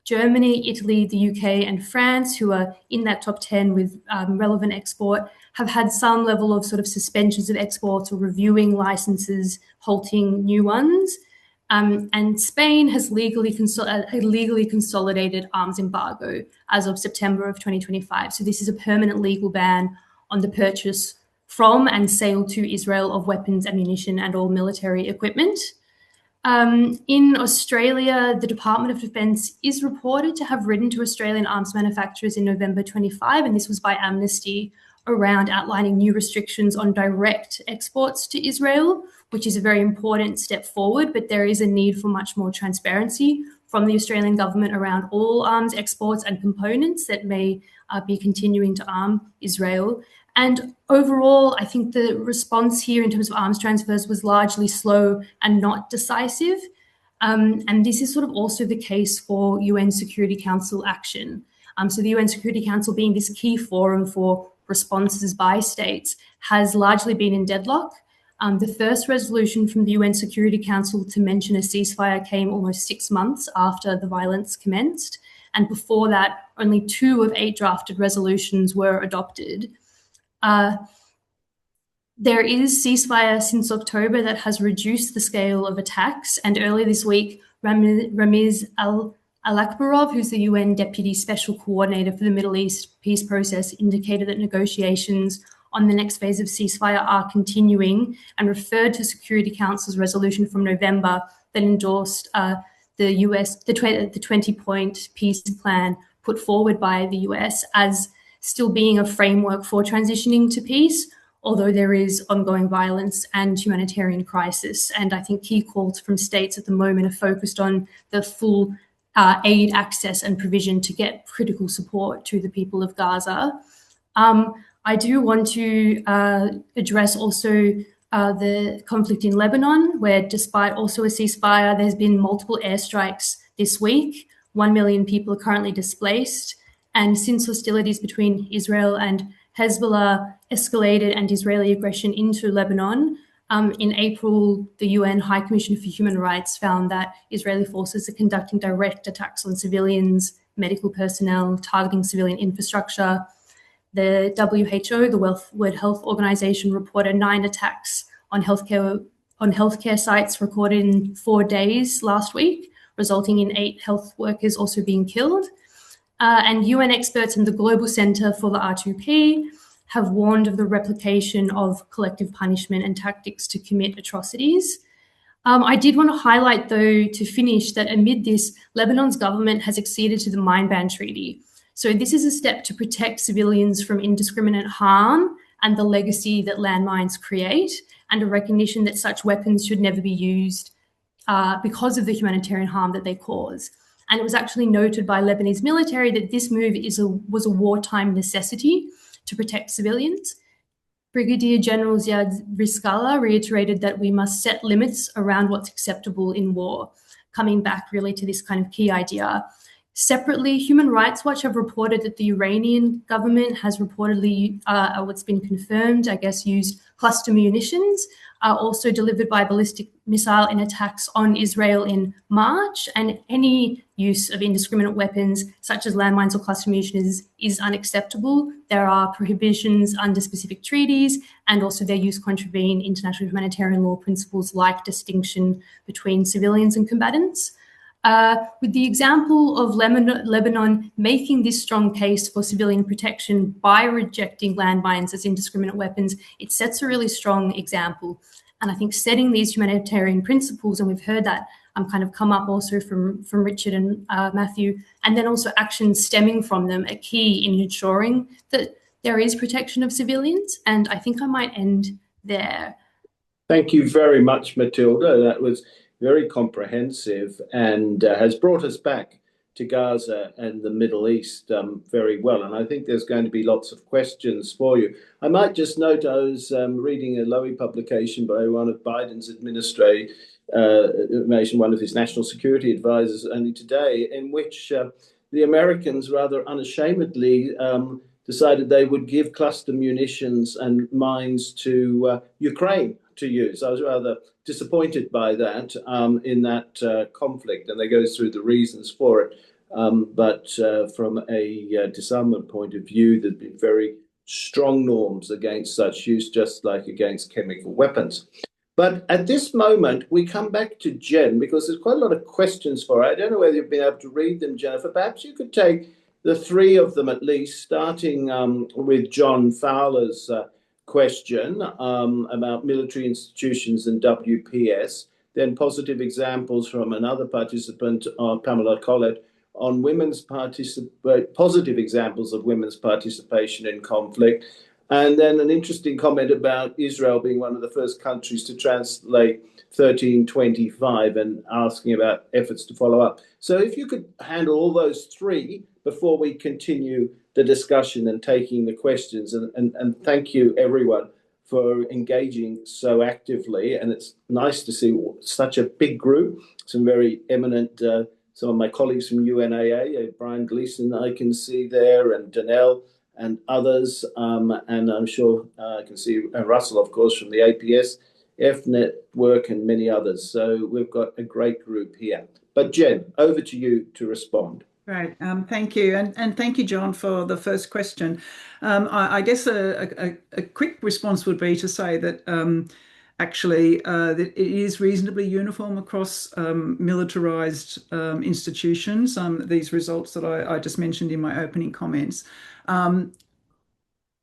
S4: Germany, Italy, the UK, and France, who are in that top 10 with relevant export, have had some level of sort of suspensions of exports or reviewing licenses, halting new ones. And Spain has legally consolidated arms embargo as of September of 2025. So this is a permanent legal ban on the purchase from and sale to Israel of weapons, ammunition, and all military equipment. In Australia, the Department of Defence is reported to have written to Australian arms manufacturers in November 25, and this was by Amnesty, around outlining new restrictions on direct exports to Israel, which is a very important step forward, but there is a need for much more transparency from the Australian government around all arms exports and components that may be continuing to arm Israel. And overall, I think the response here in terms of arms transfers was largely slow and not decisive. And this is sort of also the case for UN Security Council action. So the UN Security Council, being this key forum for responses by states, has largely been in deadlock. The first resolution from the UN Security Council to mention a ceasefire came almost 6 months after the violence commenced. And before that, only 2 of 8 drafted resolutions were adopted. There is ceasefire since October that has reduced the scale of attacks. And earlier this week, Ramiz Al-Akbarov, who's the UN Deputy Special Coordinator for the Middle East Peace Process, indicated that negotiations on the next phase of ceasefire are continuing, and referred to Security Council's resolution from November that endorsed the 20-point peace plan put forward by the US as still being a framework for transitioning to peace, although there is ongoing violence and humanitarian crisis. And I think key calls from states at the moment are focused on the full aid access and provision to get critical support to the people of Gaza. I do want to address also the conflict in Lebanon, where despite also a ceasefire, there's been multiple airstrikes this week. 1 million people are currently displaced. And since hostilities between Israel and Hezbollah escalated and Israeli aggression into Lebanon, in April, the UN High Commissioner for Human Rights found that Israeli forces are conducting direct attacks on civilians, medical personnel, targeting civilian infrastructure. The WHO, the World Health Organization, reported 9 attacks on healthcare sites recorded in 4 days last week, resulting in 8 health workers also being killed. And UN experts in the Global Center for the R2P have warned of the replication of collective punishment and tactics to commit atrocities. I did want to highlight, though, to finish, that amid this, Lebanon's government has acceded to the Mine Ban Treaty. So this is a step to protect civilians from indiscriminate harm and the legacy that landmines create, and a recognition that such weapons should never be used because of the humanitarian harm that they cause. And it was actually noted by Lebanese military that this move was a wartime necessity to protect civilians. Brigadier General Ziad Rizkallah reiterated that we must set limits around what's acceptable in war, coming back really to this kind of key idea. Separately, Human Rights Watch have reported that the Iranian government has reportedly, what's been confirmed, I guess, used cluster munitions, also delivered by ballistic missile in attacks on Israel in March. And any use of indiscriminate weapons, such as landmines or cluster munitions, is unacceptable. There are prohibitions under specific treaties, and also their use contravene international humanitarian law principles like distinction between civilians and combatants. With the example of Lebanon making this strong case for civilian protection by rejecting landmines as indiscriminate weapons, it sets a really strong example. And I think setting these humanitarian principles, and we've heard that kind of come up also from Richard and Matthew, and then also actions stemming from them, are key in ensuring that there is protection of civilians. And I think I might end there.
S1: Thank you very much, Matilda. That was very comprehensive and has brought us back to Gaza and the Middle East very well. And I think there's going to be lots of questions for you. I might just note I was reading a Lowy publication by one of Biden's administration, one of his national security advisors only today, in which the Americans rather unashamedly decided they would give cluster munitions and mines to Ukraine to use. I was rather disappointed by that in that conflict, and they go through the reasons for it. But from a disarmament point of view, there'd been very strong norms against such use, just like against chemical weapons. But at this moment, we come back to Jen, because there's quite a lot of questions for her. I don't know whether you've been able to read them, Jennifer. Perhaps you could take the 3 of them at least, starting with John Fowler's question about military institutions and WPS, then positive examples from another participant, Pamela Collett, on positive examples of women's participation in conflict, and then an interesting comment about Israel being one of the first countries to translate 1325 and asking about efforts to follow up. So if you could handle all those 3 before we continue the discussion and taking the questions. And thank you, everyone, for engaging so actively. And it's nice to see such a big group, some very eminent, some of my colleagues from UNAA, Brian Gleason I can see there, and Danelle and others. And I'm sure I can see Russell, of course, from the APS, F Network, and many others. So we've got a great group here. But Jen, over to you to respond.
S3: Great. Thank you. And thank you, John, for the first question. I guess a quick response would be to say that actually that it is reasonably uniform across militarized institutions, these results that I just mentioned in my opening comments.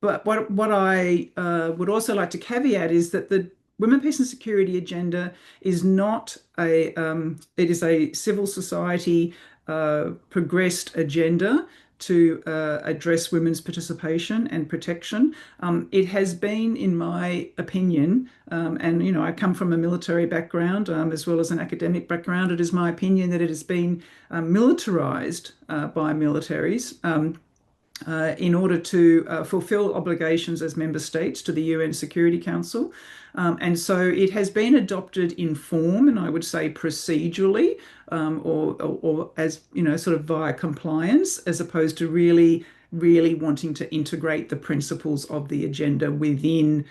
S3: But what I would also like to caveat is that the Women, Peace and Security agenda is not it is a civil society progressed agenda to address women's participation and protection. It has been, in my opinion, and I come from a military background as well as an academic background. It is my opinion that it has been militarized by militaries. In order to fulfill obligations as member states to the UN Security Council. And so it has been adopted in form, and I would say procedurally, or as, sort of via compliance, as opposed to really wanting to integrate the principles of the agenda within,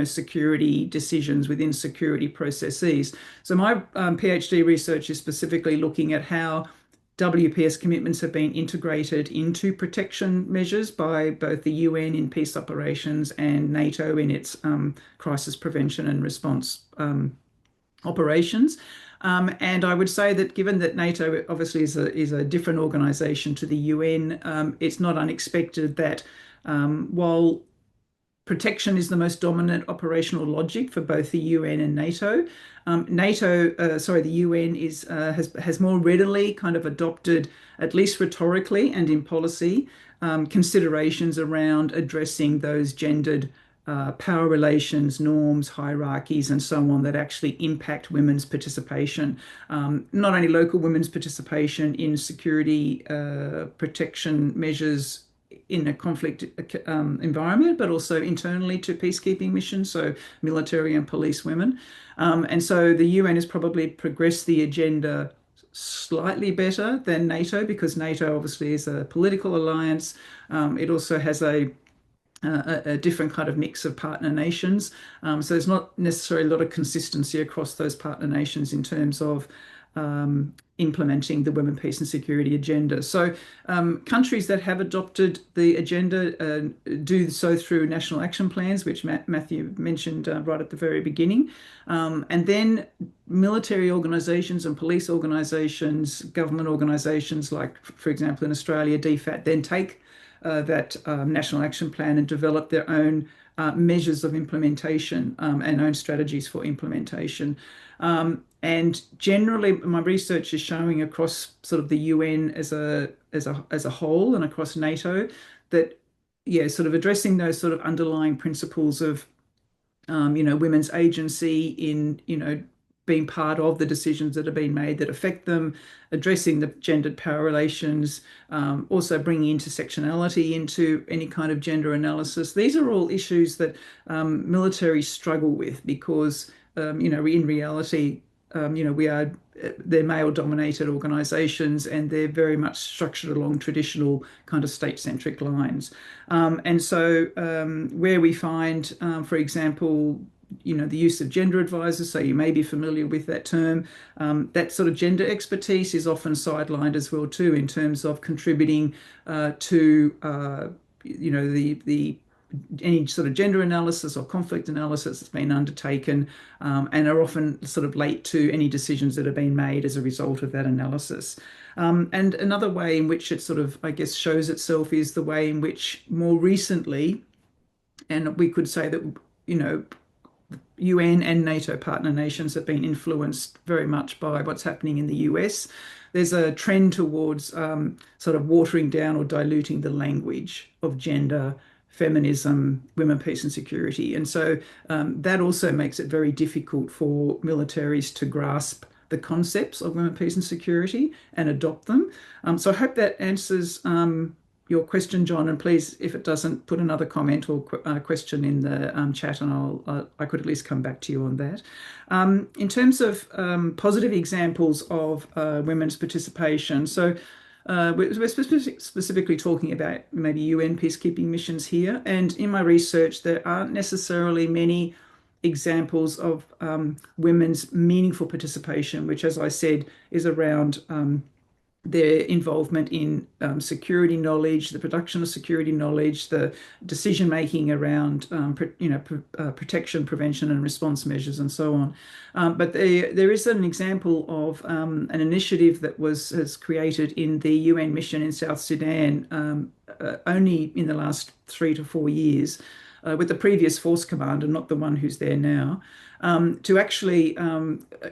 S3: security decisions, within security processes. So my PhD research is specifically looking at how WPS commitments have been integrated into protection measures by both the UN in peace operations and NATO in its crisis prevention and response operations. And I would say that given that NATO obviously is a different organisation to the UN, it's not unexpected that while protection is the most dominant operational logic for both the UN and NATO. The UN has more readily kind of adopted, at least rhetorically and in policy, considerations around addressing those gendered power relations, norms, hierarchies, and so on that actually impact women's participation. Not only local women's participation in security protection measures in a conflict environment, but also internally to peacekeeping missions, so military and police women. And so the UN has probably progressed the agenda slightly better than NATO, because NATO obviously is a political alliance. It also has a different kind of mix of partner nations. So there's not necessarily a lot of consistency across those partner nations in terms of implementing the Women, Peace and Security agenda. So countries that have adopted the agenda do so through national action plans, which Matthew mentioned right at the very beginning. And then military organisations and police organisations, government organisations like, for example, in Australia, DFAT, then take that national action plan and develop their own measures of implementation and own strategies for implementation. And generally, my research is showing across sort of the UN as a whole and across NATO that, sort of addressing those sort of underlying principles of, women's agency in, being part of the decisions that are being made that affect them, addressing the gendered power relations, also bringing intersectionality into any kind of gender analysis. These are all issues that militaries struggle with because, in reality, they're male-dominated organisations and they're very much structured along traditional kind of state-centric lines. And so where we find, for example, the use of gender advisors, so you may be familiar with that term, that sort of gender expertise is often sidelined as well too in terms of contributing to, the any sort of gender analysis or conflict analysis that's been undertaken and are often sort of late to any decisions that have been made as a result of that analysis. And another way in which it sort of, I guess, shows itself is the way in which more recently, and we could say that, UN and NATO partner nations have been influenced very much by what's happening in the US. There's a trend towards sort of watering down or diluting the language of gender, feminism, women, peace and security. And so that also makes it very difficult for militaries to grasp the concepts of women, peace and security and adopt them. So I hope that answers your question, John, and please, if it doesn't, put another comment or question in the chat and I could at least come back to you on that. In terms of positive examples of women's participation, so we're specifically talking about maybe UN peacekeeping missions here, and in my research there aren't necessarily many examples of women's meaningful participation, which, as I said, is around their involvement in security knowledge, the production of security knowledge, the decision making around protection, prevention, and response measures, and so on. But there is an example of an initiative that was created in the UN mission in South Sudan only in the last 3 to 4 years, with the previous force commander, not the one who's there now, to actually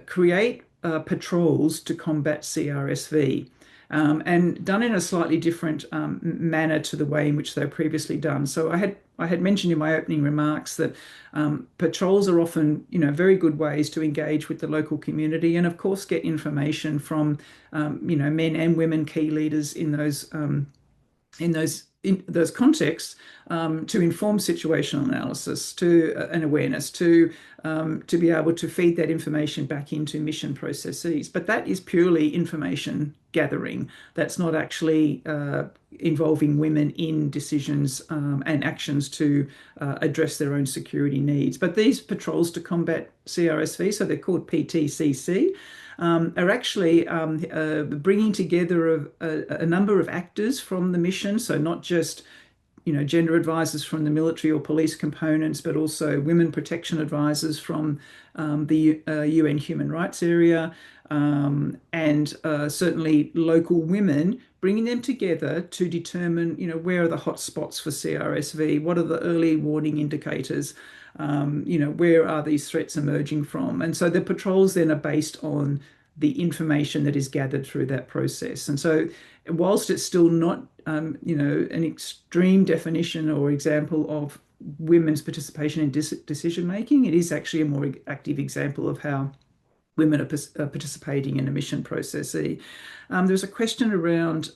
S3: create patrols to combat CRSV. And done in a slightly different manner to the way in which they were previously done. So I had mentioned in my opening remarks that patrols are often, very good ways to engage with the local community and, of course, get information from, men and women key leaders in those contexts, to inform situational analysis, to and awareness, to be able to feed that information back into mission processes. But that is purely information gathering. That's not actually involving women in decisions and actions to address their own security needs. But these patrols to combat CRSV, so they're called PTCC, are actually bringing together a number of actors from the mission. So not just, gender advisors from the military or police components, but also women protection advisors from the UN human rights area, and certainly local women, bringing them together to determine, where are the hot spots for CRSV? What are the early warning indicators? Where are these threats emerging from? And so the patrols then are based on the information that is gathered through that process. And so whilst it's still not, an extreme definition or example of women's participation in decision making, it is actually a more active example of how women are participating in a mission process. There's a question around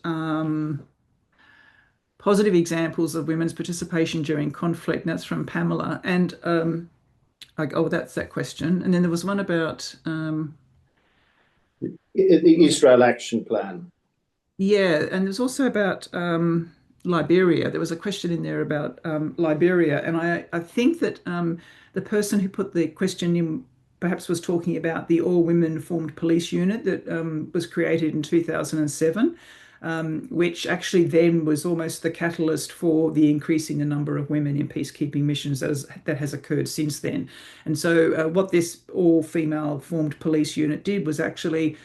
S3: positive examples of women's participation during conflict, and that's from Pamela. And that's that question. And then there was one about
S1: the Israel Action Plan.
S3: Yeah, and there's also about Liberia. There was a question in there about Liberia, and I think that the person who put the question in perhaps was talking about the all-women formed police unit that was created in 2007, which actually then was almost the catalyst for the increasing the number of women in peacekeeping missions that has occurred since then. And so what this all-female formed police unit did was actually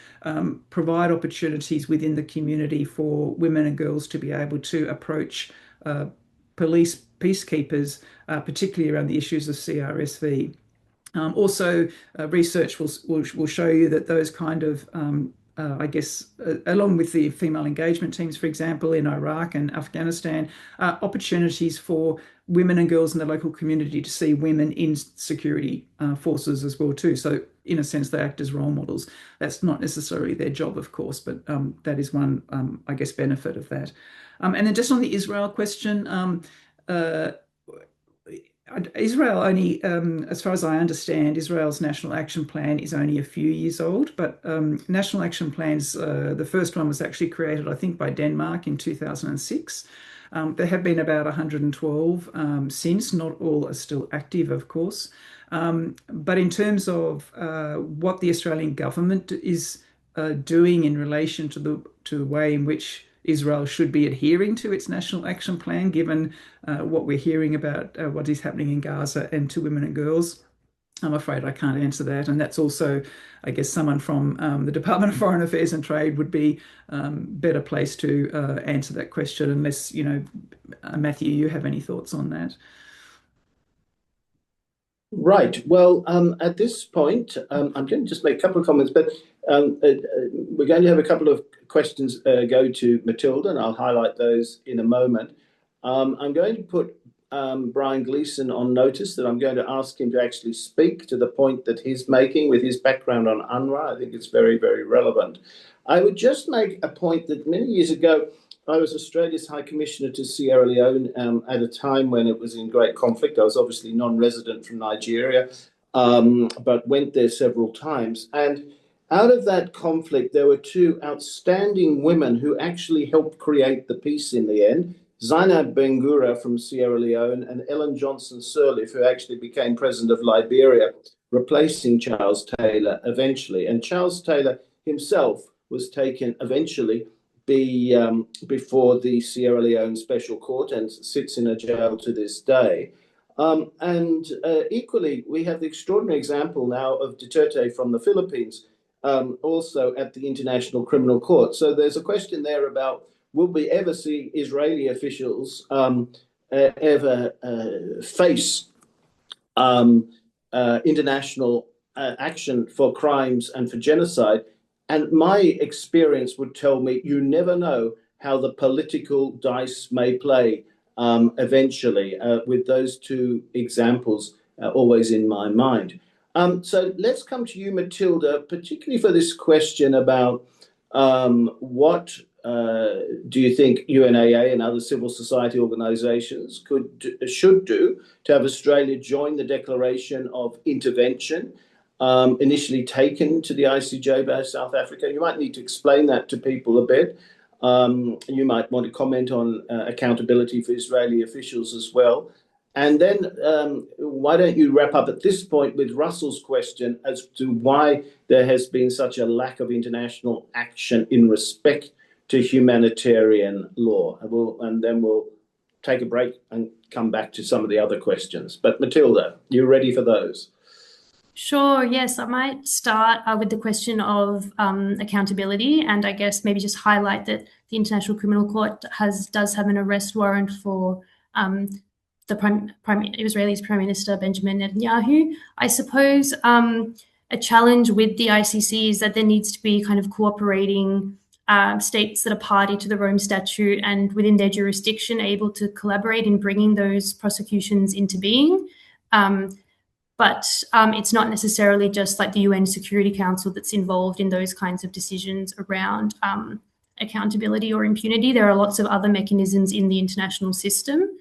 S3: provide opportunities within the community for women and girls to be able to approach police peacekeepers, particularly around the issues of CRSV. Also, research will show you that those kind of along with the female engagement teams, for example, in Iraq and Afghanistan, opportunities for women and girls in the local community to see women in security forces as well too. So in a sense, they act as role models. That's not necessarily their job, of course, but that is one, benefit of that. And then just on the Israel question, Israel only, as far as I understand, Israel's National Action Plan is only a few years old, but National Action Plans, the first one was actually created, I think, by Denmark in 2006. There have been about 112 since. Not all are still active, of course. But in terms of what the Australian government is doing in relation to the way in which Israel should be adhering to its National Action Plan, given what we're hearing about what is happening in Gaza and to women and girls, I'm afraid I can't answer that. And that's also, I guess, someone from the Department of Foreign Affairs and Trade would be better placed to answer that question, unless, Matthew, you have any thoughts on that?
S1: Right. Well, at this point, I'm going to just make a couple of comments, but we're going to have a couple of questions go to Matilda, and I'll highlight those in a moment. I'm going to put Brian Gleeson on notice that I'm going to ask him to actually speak to the point that he's making with his background on UNRWA. I think it's very, very relevant. I would just make a point that many years ago, I was Australia's High Commissioner to Sierra Leone at a time when it was in great conflict. I was obviously non-resident from Nigeria, but went there several times. And out of that conflict, there were two outstanding women who actually helped create the peace in the end. Zainab Bengura from Sierra Leone and Ellen Johnson Sirleaf, who actually became president of Liberia, replacing Charles Taylor eventually. And Charles Taylor himself was taken eventually before the Sierra Leone Special Court and sits in a jail to this day. Equally, we have the extraordinary example now of Duterte from the Philippines, also at the International Criminal Court. So there's a question there about will we ever see Israeli officials ever face international action for crimes and for genocide. And my experience would tell me you never know how the political dice may play eventually, with those two examples always in my mind. So let's come to you, Matilda, particularly for this question about what do you think UNAA and other civil society organisations should do to have Australia join the declaration of intervention initially taken to the ICJ by South Africa? You might need to explain that to people a bit. You might want to comment on accountability for Israeli officials as well. And then why don't you wrap up at this point with Russell's question as to why there has been such a lack of international action in respect to humanitarian law. And then we'll take a break and come back to some of the other questions. But Matilda, you ready for those?
S4: Sure, yes. I might start with the question of accountability, and I guess maybe just highlight that the International Criminal Court does have an arrest warrant for the Israeli Prime Minister Benjamin Netanyahu. I suppose a challenge with the ICC is that there needs to be kind of cooperating states that are party to the Rome Statute and within their jurisdiction able to collaborate in bringing those prosecutions into being. But it's not necessarily just like the UN Security Council that's involved in those kinds of decisions around accountability or impunity. There are lots of other mechanisms in the international system.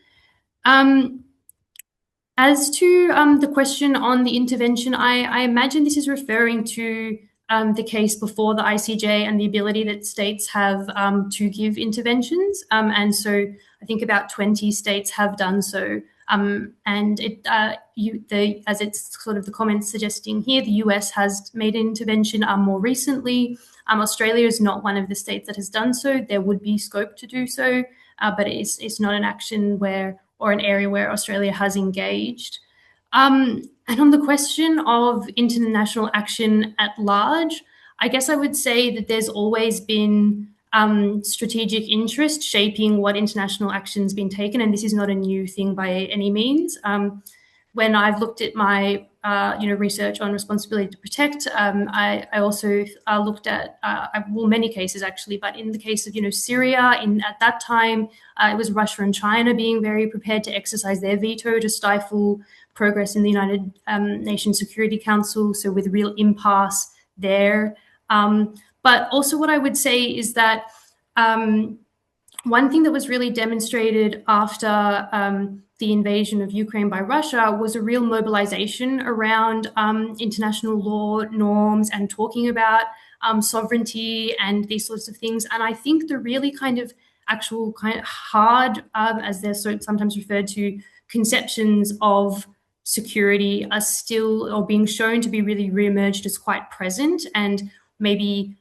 S4: As to the question on the intervention, I imagine this is referring to the case before the ICJ and the ability that states have to give interventions. And so I think about 20 states have done so. And as it's sort of the comments suggesting here, the US has made an intervention more recently. Australia is not one of the states that has done so. There would be scope to do so, but it's not an action or an area where Australia has engaged. And on the question of international action at large, I guess I would say that there's always been strategic interest shaping what international action's been taken, and this is not a new thing by any means. When I've looked at my research on responsibility to protect, I also looked at many cases actually, but in the case of Syria, at that time it was Russia and China being very prepared to exercise their veto to stifle progress in the United Nations Security Council, so with real impasse there. But also what I would say is that one thing that was really demonstrated after the invasion of Ukraine by Russia was a real mobilization around international law norms and talking about sovereignty and these sorts of things. And I think the really kind of hard, as they're sometimes referred to, conceptions of security are still or being shown to be really re-emerged as quite present and maybe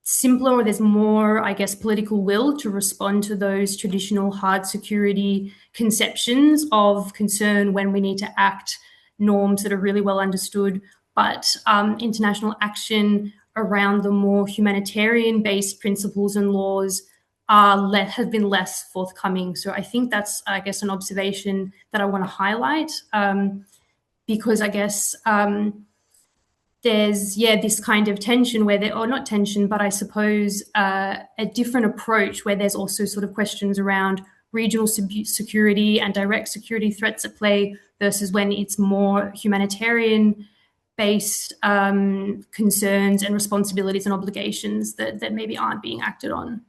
S4: simpler, or there's more, I guess, political will to respond to those traditional hard security conceptions of concern when we need to act, norms that are really well understood, but international action around the more humanitarian-based principles and laws have been less forthcoming. So I think that's, I guess, an observation that I want to highlight because I guess there's, this kind of tension or not tension, but I suppose a different approach where there's also sort of questions around regional security and direct security threats at play versus when it's more humanitarian-based concerns and responsibilities and obligations that maybe aren't being acted on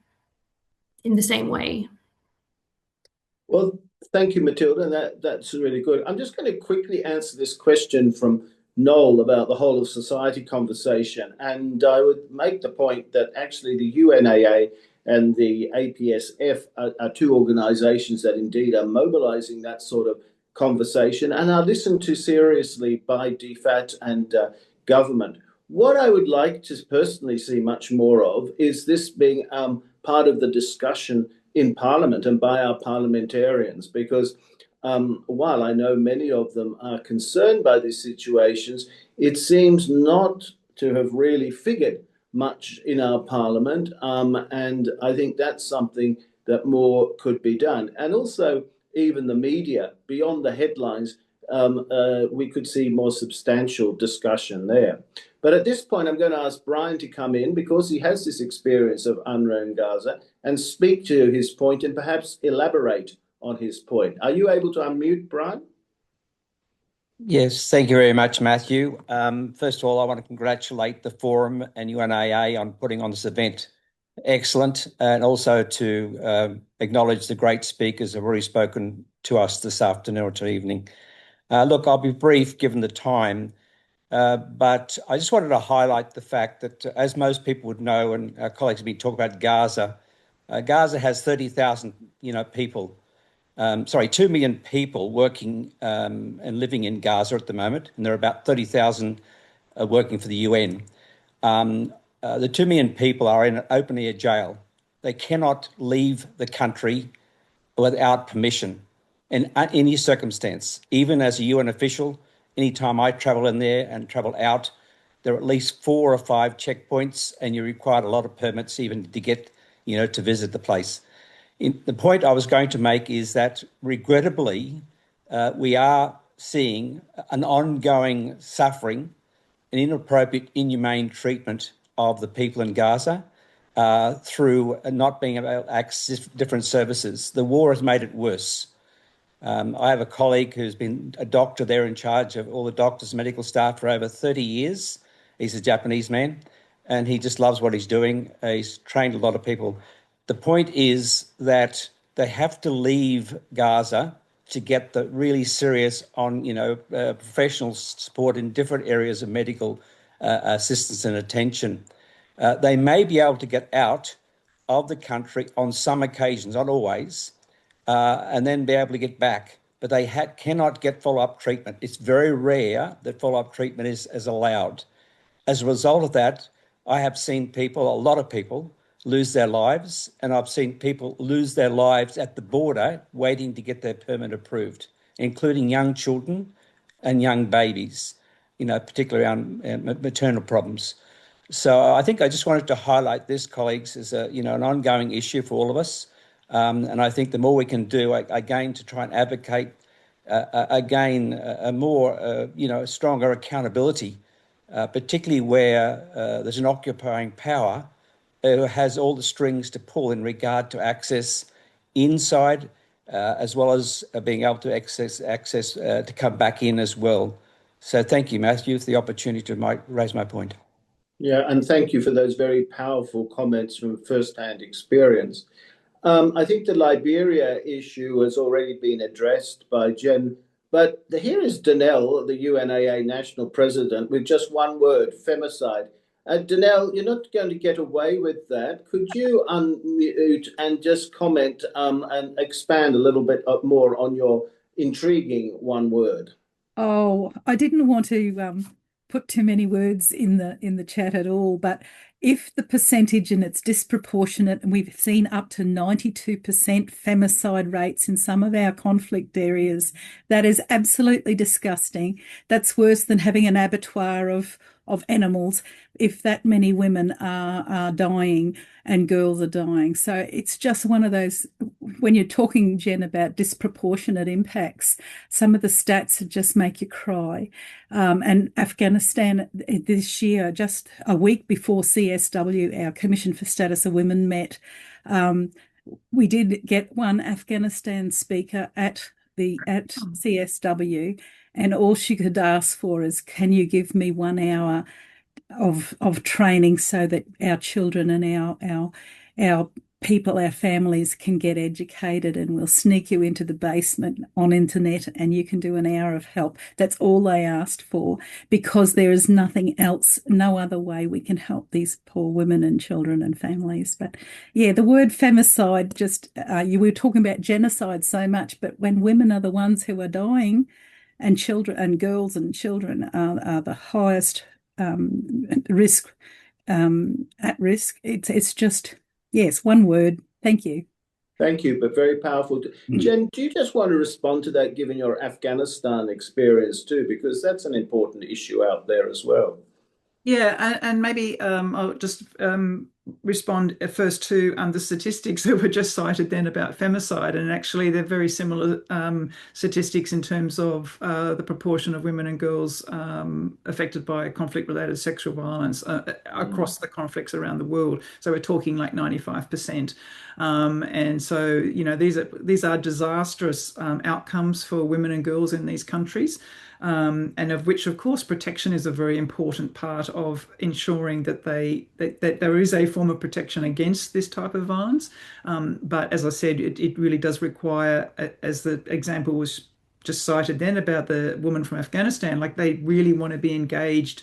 S4: in the same way.
S1: Well, thank you, Matilda. That's really good. I'm just going to quickly answer this question from Noel about the whole of society conversation. And I would make the point that actually the UNAA and the APSF are two organizations that indeed are mobilizing that sort of conversation and are listened to seriously by DFAT and government. What I would like to personally see much more of is this being part of the discussion in Parliament and by our parliamentarians, because while I know many of them are concerned by these situations, it seems not to have really figured much in our parliament, and I think that's something that more could be done. And also, even the media, beyond the headlines, we could see more substantial discussion there. But at this point, I'm going to ask Brian to come in because he has this experience of UNRWA in Gaza and speak to his point and perhaps elaborate on his point. Are you able to unmute, Brian?
S5: Yes, thank you very much, Matthew. First of all, I want to congratulate the Forum and UNAA on putting on this event. Excellent. And also to acknowledge the great speakers who have already spoken to us this afternoon or evening. Look, I'll be brief given the time, but I just wanted to highlight the fact that, as most people would know, and our colleagues have been talking about Gaza, Gaza has 30,000 people. 2 million people working and living in Gaza at the moment, and there are about 30,000 working for the UN. The 2 million people are in an open-air jail. They cannot leave the country without permission in any circumstance. Even as a UN official, anytime I travel in there and travel out, there are at least 4 or 5 checkpoints, and you require a lot of permits even to get, to visit the place. The point I was going to make is that, regrettably, we are seeing an ongoing suffering and inappropriate, inhumane treatment of the people in Gaza through not being able to access different services. The war has made it worse. I have a colleague who's been a doctor there in charge of all the doctors and medical staff for over 30 years. He's a Japanese man, and he just loves what he's doing. He's trained a lot of people. The point is that they have to leave Gaza to get the really serious professional support in different areas of medical assistance and attention. They may be able to get out of the country on some occasions, not always, and then be able to get back. But they cannot get follow-up treatment. It's very rare that follow-up treatment is allowed. As a result of that, I have seen people, a lot of people, lose their lives, and I've seen people lose their lives at the border waiting to get their permit approved, including young children and young babies, particularly around maternal problems. So I think I just wanted to highlight this, colleagues, as an ongoing issue for all of us. And I think the more we can do, again, to try and advocate, a more, stronger accountability, particularly where there's an occupying power who has all the strings to pull in regard to access inside, as well as being able to access to come back in as well. So thank you, Matthew, for the opportunity to raise my point.
S1: Yeah, and thank you for those very powerful comments from first-hand experience. I think the Liberia issue has already been addressed by Jen, but here is Danelle, the UNAA national president, with just one word: femicide. Danelle, you're not going to get away with that. Could you unmute and just comment and expand a little bit more on your intriguing one word?
S6: Oh, I didn't want to put too many words in the chat at all, but if the percentage, and it's disproportionate, and we've seen up to 92% femicide rates in some of our conflict areas, that is absolutely disgusting. That's worse than having an abattoir of animals if that many women are dying and girls are dying. So it's just one of those, when you're talking, Jen, about disproportionate impacts, some of the stats just make you cry. And Afghanistan this year, just a week before CSW, our Commission for Status of Women, met, we did get one Afghanistan speaker at CSW, and all she could ask for is, can you give me 1 hour of training so that our children and our people, our families can get educated, and we'll sneak you into the basement on internet and you can do 1 hour of help. That's all they asked for, because there is nothing else, no other way we can help these poor women and children and families. But yeah, the word femicide, just you were talking about genocide so much, but when women are the ones who are dying, and children and girls and children are the highest risk, at risk. It's just, yes, one word. Thank you.
S1: Thank you, but very powerful. Jen, do you just want to respond to that, given your Afghanistan experience too, because that's an important issue out there as well?
S3: Yeah, and maybe I'll just respond first to the statistics that were just cited then about femicide, and actually they're very similar statistics in terms of the proportion of women and girls affected by conflict-related sexual violence across the conflicts around the world. So we're talking like 95%. And so, you know, these are disastrous outcomes for women and girls in these countries. And of which, of course, protection is a very important part of ensuring that that there is a form of protection against this type of violence. But as I said, it really does require, as the example was just cited then about the woman from Afghanistan, like they really want to be engaged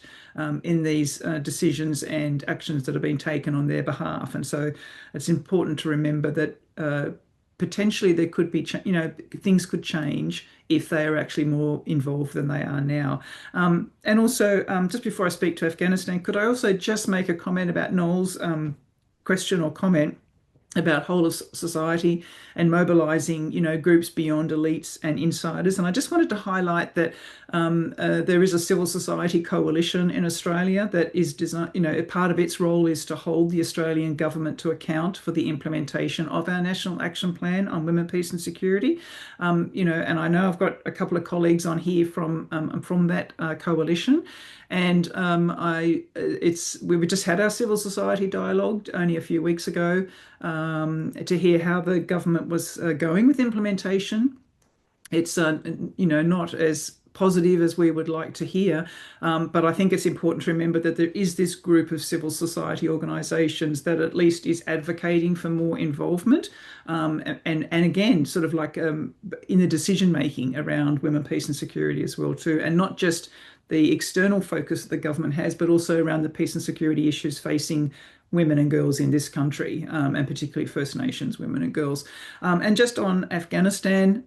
S3: in these decisions and actions that are being taken on their behalf. And so it's important to remember that potentially there could be, you know, things could change if they are actually more involved than they are now. And also, just before I speak to Afghanistan, could I also just make a comment about Noel's question or comment about whole of society and mobilizing, you know, groups beyond elites and insiders. And I just wanted to highlight that there is a civil society coalition in Australia that is designed, you know, part of its role is to hold the Australian government to account for the implementation of our National Action Plan on Women, Peace and Security. You know, and I know I've got a couple of colleagues on here from that coalition. And we just had our civil society dialogue only a few weeks ago to hear how the government was going with implementation. It's you know, not as positive as we would like to hear, but I think it's important to remember that there is this group of civil society organisations that at least is advocating for more involvement, and again, sort of like in the decision making around women, peace and security as well too, and not just the external focus that the government has, but also around the peace and security issues facing women and girls in this country, and particularly First Nations women and girls. And just on Afghanistan,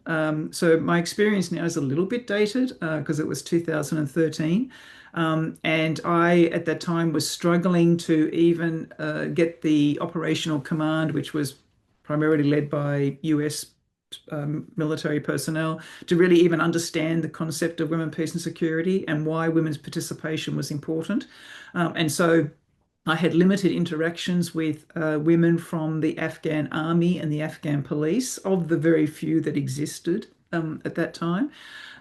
S3: so my experience now is a little bit dated because it was 2013. And I, at that time, was struggling to even get the operational command, which was primarily led by US military personnel, to really even understand the concept of women, peace and security and why women's participation was important. And so I had limited interactions with women from the Afghan army and the Afghan police, of the very few that existed at that time.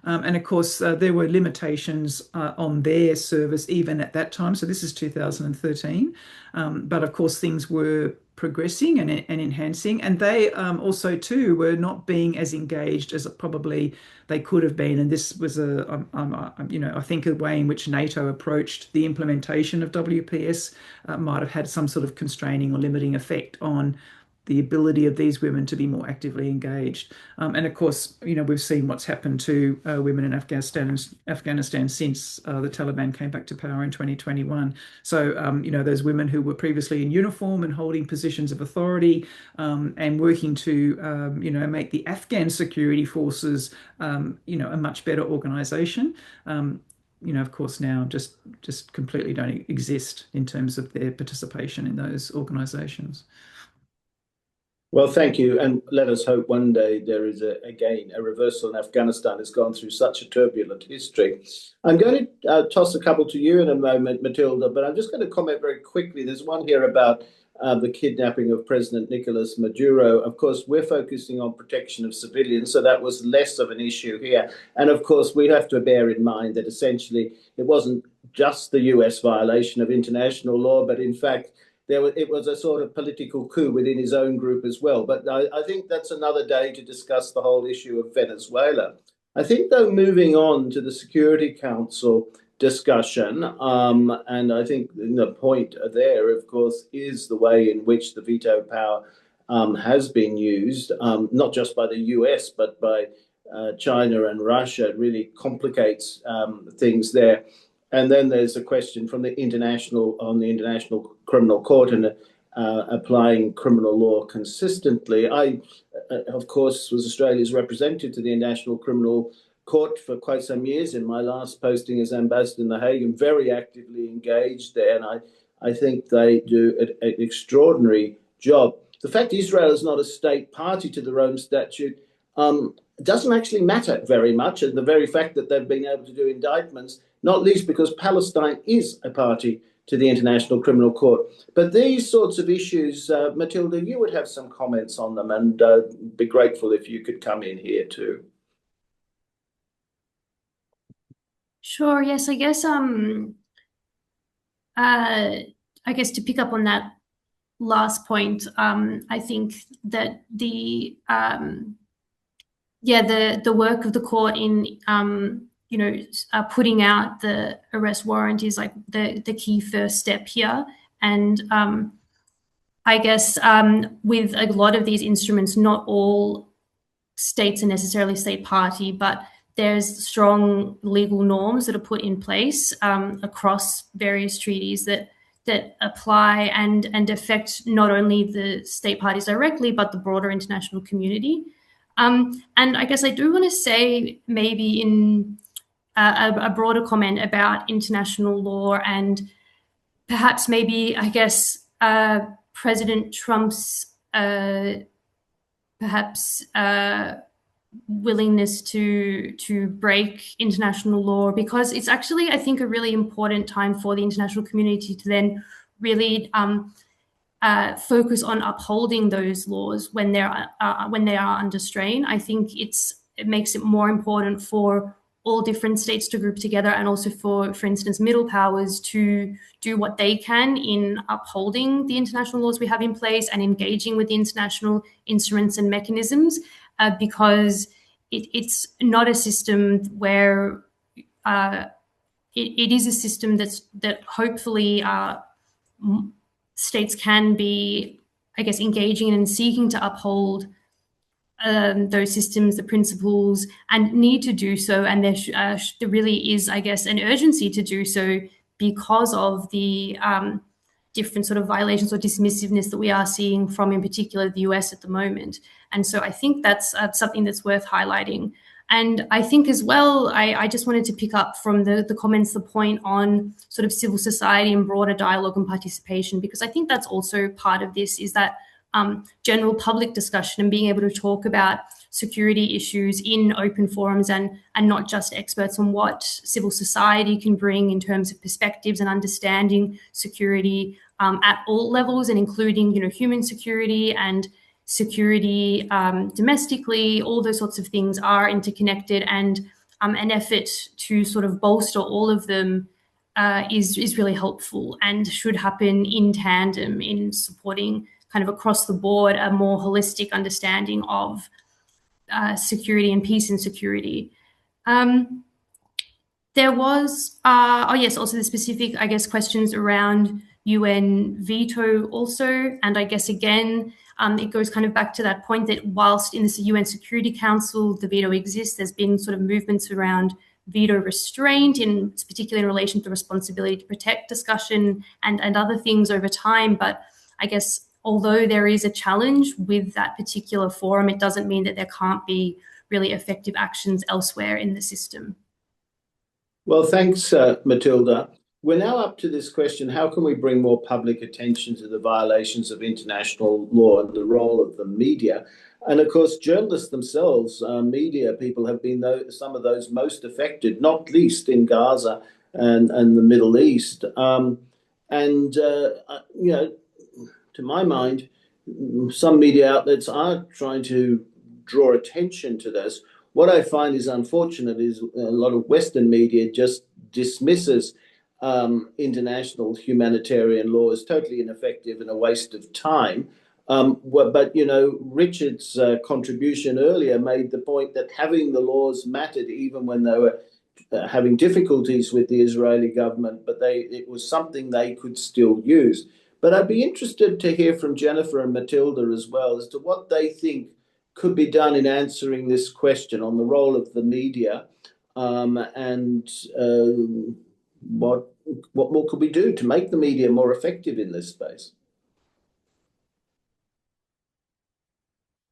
S3: And of course, there were limitations on their service even at that time. So this is 2013. But of course, things were progressing and enhancing. And they also, too, were not being as engaged as probably they could have been. And this was you know, I think a way in which NATO approached the implementation of WPS might have had some sort of constraining or limiting effect on the ability of these women to be more actively engaged. And of course, you know, we've seen what's happened to women in Afghanistan since the Taliban came back to power in 2021. So, you know, those women who were previously in uniform and holding positions of authority and working to, you know, make the Afghan security forces, you know, a much better organization. You know, of course, now just completely don't exist in terms of their participation in those organizations.
S1: Well, thank you. And let us hope one day there is, again, a reversal in Afghanistan. Has gone through such a turbulent history. I'm going to toss a couple to you in a moment, Matilda, but I'm just going to comment very quickly. There's one here about the kidnapping of President Nicolas Maduro. Of course, we're focusing on protection of civilians, so that was less of an issue here. And of course, we have to bear in mind that essentially it wasn't just the US violation of international law, but in fact, it was a sort of political coup within his own group as well. But I think that's another day to discuss the whole issue of Venezuela. I think, though, moving on to the Security Council discussion, and I think the point there, of course, is the way in which the veto power has been used, not just by the US, but by China and Russia. It really complicates things there. And then there's a question from the International Criminal Court and applying criminal law consistently. I, of course, was Australia's representative to the International Criminal Court for quite some years in my last posting as ambassador in The Hague, and very actively engaged there. And I think they do an extraordinary job. The fact Israel is not a state party to the Rome Statute doesn't actually matter very much. And the very fact that they've been able to do indictments not least because Palestine is a party to the International Criminal Court. But these sorts of issues, Matilda, you would have some comments on them, and be grateful if you could come in here too.
S4: Sure. Yes, I guess to pick up on that last point, I think that the work of the court in putting out the arrest warrant is like the key first step here. And I guess with a lot of these instruments, not all states are necessarily state party, but there's strong legal norms that are put in place across various treaties that apply and affect not only the state parties directly, but the broader international community. And I guess I do want to say maybe in a broader comment about international law and perhaps maybe, I guess, President Trump's willingness to break international law, because it's actually, I think, a really important time for the international community to then really focus on upholding those laws when they are under strain. I think it makes it more important for all different states to group together, and also for instance, middle powers to do what they can in upholding the international laws we have in place and engaging with the international instruments and mechanisms, because it's not a system where it is a system that hopefully states can be, I guess, engaging in and seeking to uphold those systems, the principles, and need to do so. And there really is, I guess, an urgency to do so because of the different sort of violations or dismissiveness that we are seeing from, in particular, the US at the moment. And so I think that's something that's worth highlighting. And I think as well, I just wanted to pick up from the comments, the point on sort of civil society and broader dialogue and participation, because I think that's also part of this, is that general public discussion and being able to talk about security issues in open forums and not just experts on what civil society can bring in terms of perspectives and understanding security at all levels, and including, human security and security domestically. All those sorts of things are interconnected, and an effort to sort of bolster all of them is really helpful and should happen in tandem in supporting kind of across the board a more holistic understanding of security and peace and security. There was, also the specific, I guess, questions around UN veto also. And I guess, again, it goes kind of back to that point that whilst in the UN Security Council, the veto exists, there's been sort of movements around veto restraint, in particular in relation to the responsibility to protect discussion and other things over time. But I guess, although there is a challenge with that particular forum, it doesn't mean that there can't be really effective actions elsewhere in the system.
S1: Well, thanks, Matilda. We're now up to this question: how can we bring more public attention to the violations of international law and the role of the media? And of course, journalists themselves, media people, have been some of those most affected, not least in Gaza and the Middle East. To my mind, some media outlets are trying to draw attention to this. What I find is unfortunate is a lot of Western media just dismisses international humanitarian law as totally ineffective and a waste of time. But Richard's contribution earlier made the point that having the laws mattered even when they were having difficulties with the Israeli government, but it was something they could still use. But I'd be interested to hear from Jennifer and Matilda as well as to what they think could be done in answering this question on the role of the media, and what more could we do to make the media more effective in this space.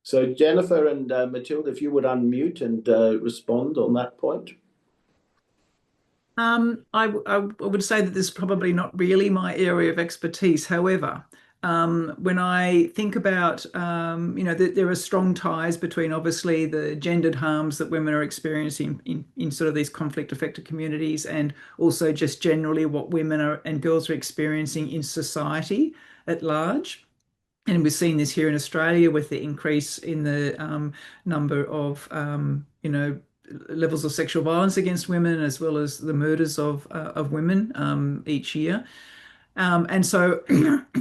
S1: So Jennifer and Matilda, if you would unmute and respond on that point.
S3: I would say that this is probably not really my area of expertise. However, When I think about, there are strong ties between obviously the gendered harms that women are experiencing in sort of these conflict affected communities, and also just generally what women are and girls are experiencing in society at large. And we've seen this here in Australia with the increase in the number of, levels of sexual violence against women, as well as the murders of women each year. And so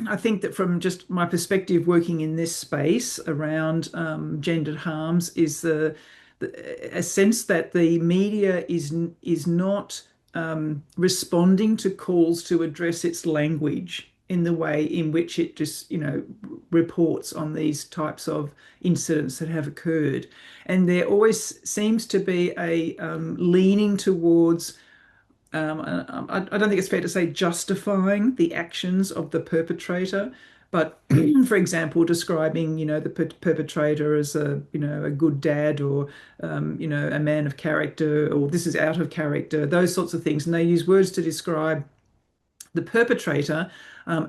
S3: I think that from just my perspective working in this space around gendered harms is a sense that the media is not responding to calls to address its language in the way in which it just, reports on these types of incidents that have occurred. And there always seems to be a leaning towards I don't think it's fair to say justifying the actions of the perpetrator, but for example, describing, the perpetrator as a good dad, or, a man of character, or this is out of character, those sorts of things. And they use words to describe the perpetrator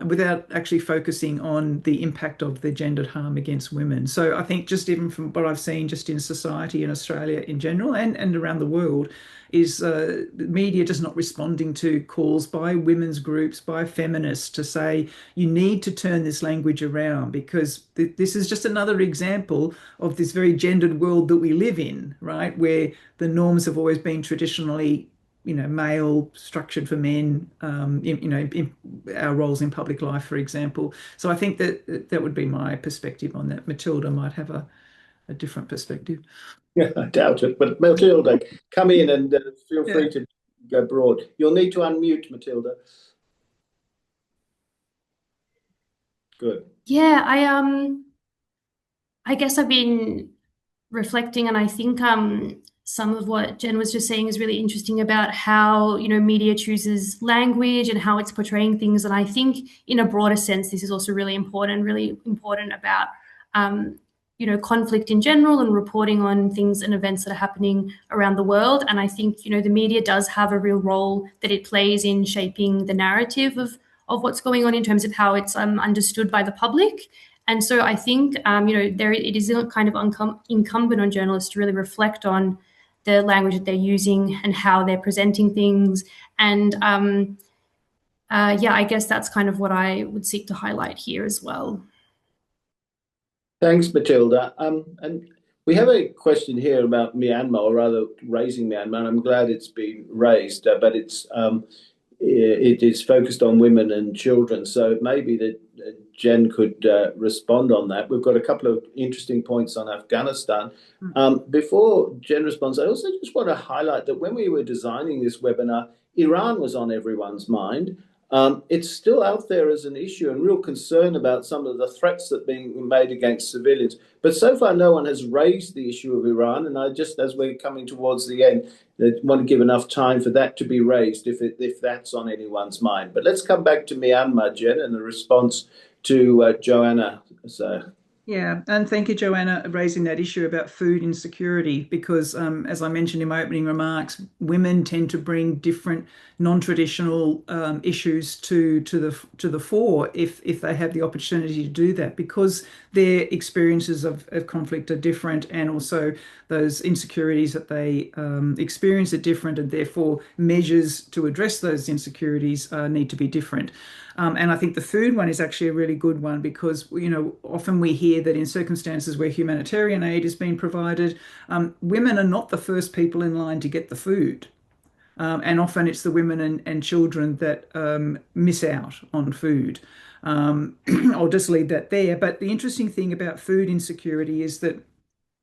S3: without actually focusing on the impact of the gendered harm against women. So I think just even from what I've seen just in society in Australia in general and around the world is the media just not responding to calls by women's groups, by feminists to say, you need to turn this language around, because this is just another example of this very gendered world that we live in, right? Where the norms have always been traditionally male, structured for men, in our roles in public life, for example. So I think that would be my perspective on that. Matilda might have a different perspective.
S1: Yeah, I doubt it. But Matilda, come in and feel free to go broad. You'll need to unmute, Matilda. Good.
S4: Yeah, I guess I've been reflecting, and I think some of what Jen was just saying is really interesting about how, media chooses language and how it's portraying things. And I think in a broader sense, this is also really important about, conflict in general and reporting on things and events that are happening around the world. And I think, the media does have a real role that it plays in shaping the narrative of what's going on in terms of how it's understood by the public. And so I think, it is kind of incumbent on journalists to really reflect on the language that they're using and how they're presenting things. And I guess that's kind of what I would seek to highlight here as well.
S1: Thanks, Matilda. And we have a question here about Myanmar, or rather raising Myanmar. I'm glad it's been raised, but it is focused on women and children. So maybe that Jen could respond on that. We've got a couple of interesting points on Afghanistan. Before Jen responds, I also just want to highlight that when we were designing this webinar, Iran was on everyone's mind. It's still out there as an issue and real concern about some of the threats that are being made against civilians. But so far, no one has raised the issue of Iran. And I just, as we're coming towards the end, want to give enough time for that to be raised if that's on anyone's mind. But let's come back to Myanmar, Jen, and the response to Joanna.
S3: Yeah, and thank you, Joanna, raising that issue about food insecurity, because as I mentioned in my opening remarks, women tend to bring different non-traditional issues to the fore if they have the opportunity to do that, because their experiences of conflict are different, and also those insecurities that they experience are different, and therefore measures to address those insecurities need to be different. And I think the food one is actually a really good one, because often we hear that in circumstances where humanitarian aid is being provided, women are not the first people in line to get the food. And often it's the women and children that miss out on food. I'll just leave that there. But the interesting thing about food insecurity is that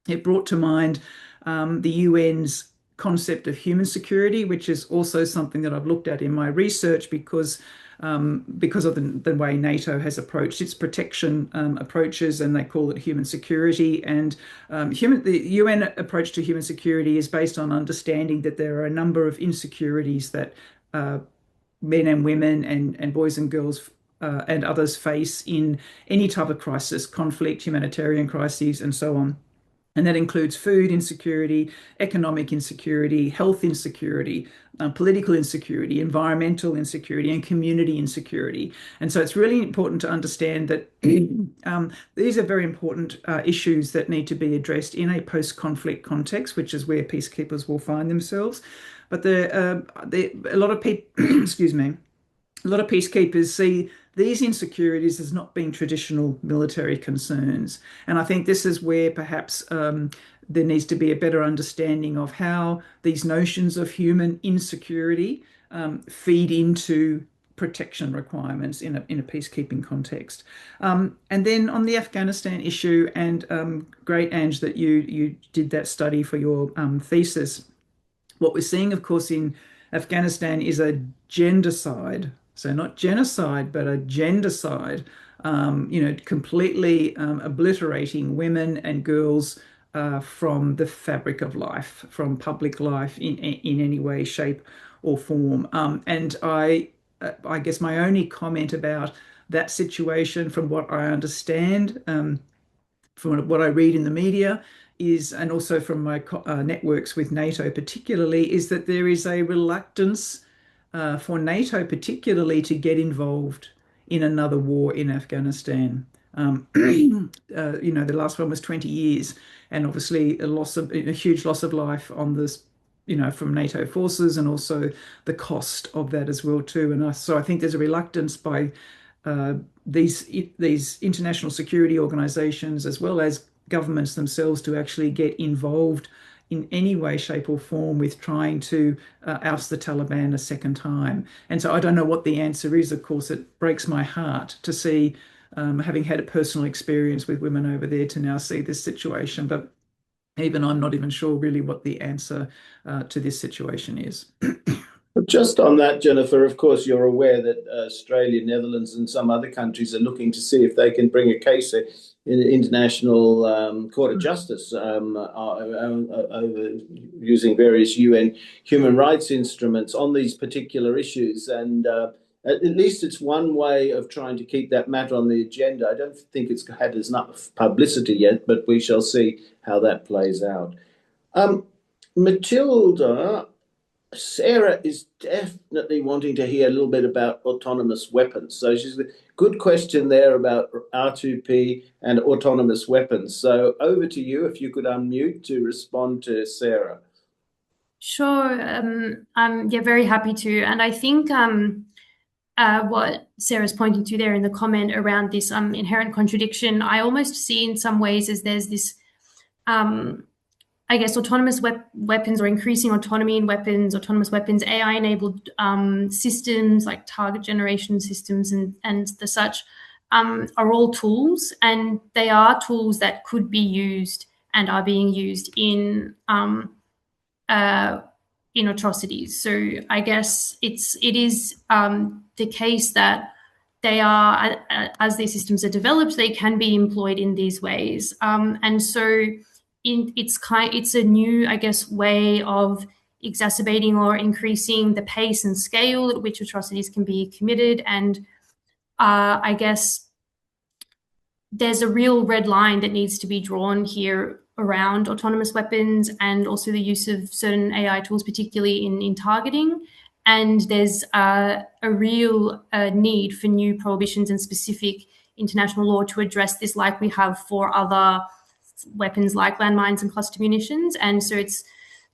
S3: it brought to mind the UN's concept of human security, which is also something that I've looked at in my research, because of the way NATO has approached its protection approaches, and they call it human security. And the UN approach to human security is based on understanding that there are a number of insecurities that men and women and boys and girls and others face in any type of crisis, conflict, humanitarian crises, and so on. And that includes food insecurity, economic insecurity, health insecurity, political insecurity, environmental insecurity, and community insecurity. And so it's really important to understand that these are very important issues that need to be addressed in a post-conflict context, which is where peacekeepers will find themselves. But a lot of people, excuse me, a lot of peacekeepers see these insecurities as not being traditional military concerns. And I think this is where perhaps there needs to be a better understanding of how these notions of human insecurity feed into protection requirements in a peacekeeping context. And then on the Afghanistan issue, and great, Ange, that you did that study for your thesis. What we're seeing, of course, in Afghanistan is a gendercide. So not genocide, but a gendercide, completely obliterating women and girls from the fabric of life, from public life in any way, shape, or form. And I guess my only comment about that situation, from what I understand, from what I read in the media, is, and also from my networks with NATO particularly, is that there is a reluctance for NATO particularly to get involved in another war in Afghanistan. The last one was 20 years, and obviously a huge loss of life on this, from NATO forces, and also the cost of that as well too. And so I think there's a reluctance by these international security organizations, as well as governments themselves, to actually get involved in any way, shape, or form with trying to oust the Taliban a second time. And so I don't know what the answer is. Of course, it breaks my heart to see, having had a personal experience with women over there, to now see this situation. But even I'm not even sure really what the answer to this situation is.
S1: Just on that, Jennifer, of course, you're aware that Australia, Netherlands, and some other countries are looking to see if they can bring a case in the International Court of Justice using various UN human rights instruments on these particular issues. And at least it's one way of trying to keep that matter on the agenda. I don't think it's had enough publicity yet, but we shall see how that plays out. Matilda, Sarah is definitely wanting to hear a little bit about autonomous weapons. So she's a good question there about R2P and autonomous weapons. So over to you, if you could unmute to respond to Sarah.
S4: Sure. I'm very happy to. And I think what Sarah's pointing to there in the comment around this inherent contradiction, I almost see in some ways as there's this I guess autonomous weapons, or increasing autonomy in weapons, autonomous weapons, AI-enabled systems like target generation systems and the such are all tools, and they are tools that could be used and are being used in atrocities. So I guess it is the case that they are, as these systems are developed, they can be employed in these ways, and so. It's a new, I guess, way of exacerbating or increasing the pace and scale at which atrocities can be committed. And I guess there's a real red line that needs to be drawn here around autonomous weapons, and also the use of certain AI tools, particularly in targeting. And there's a real need for new prohibitions and specific international law to address this, like we have for other weapons like landmines and cluster munitions. And so it's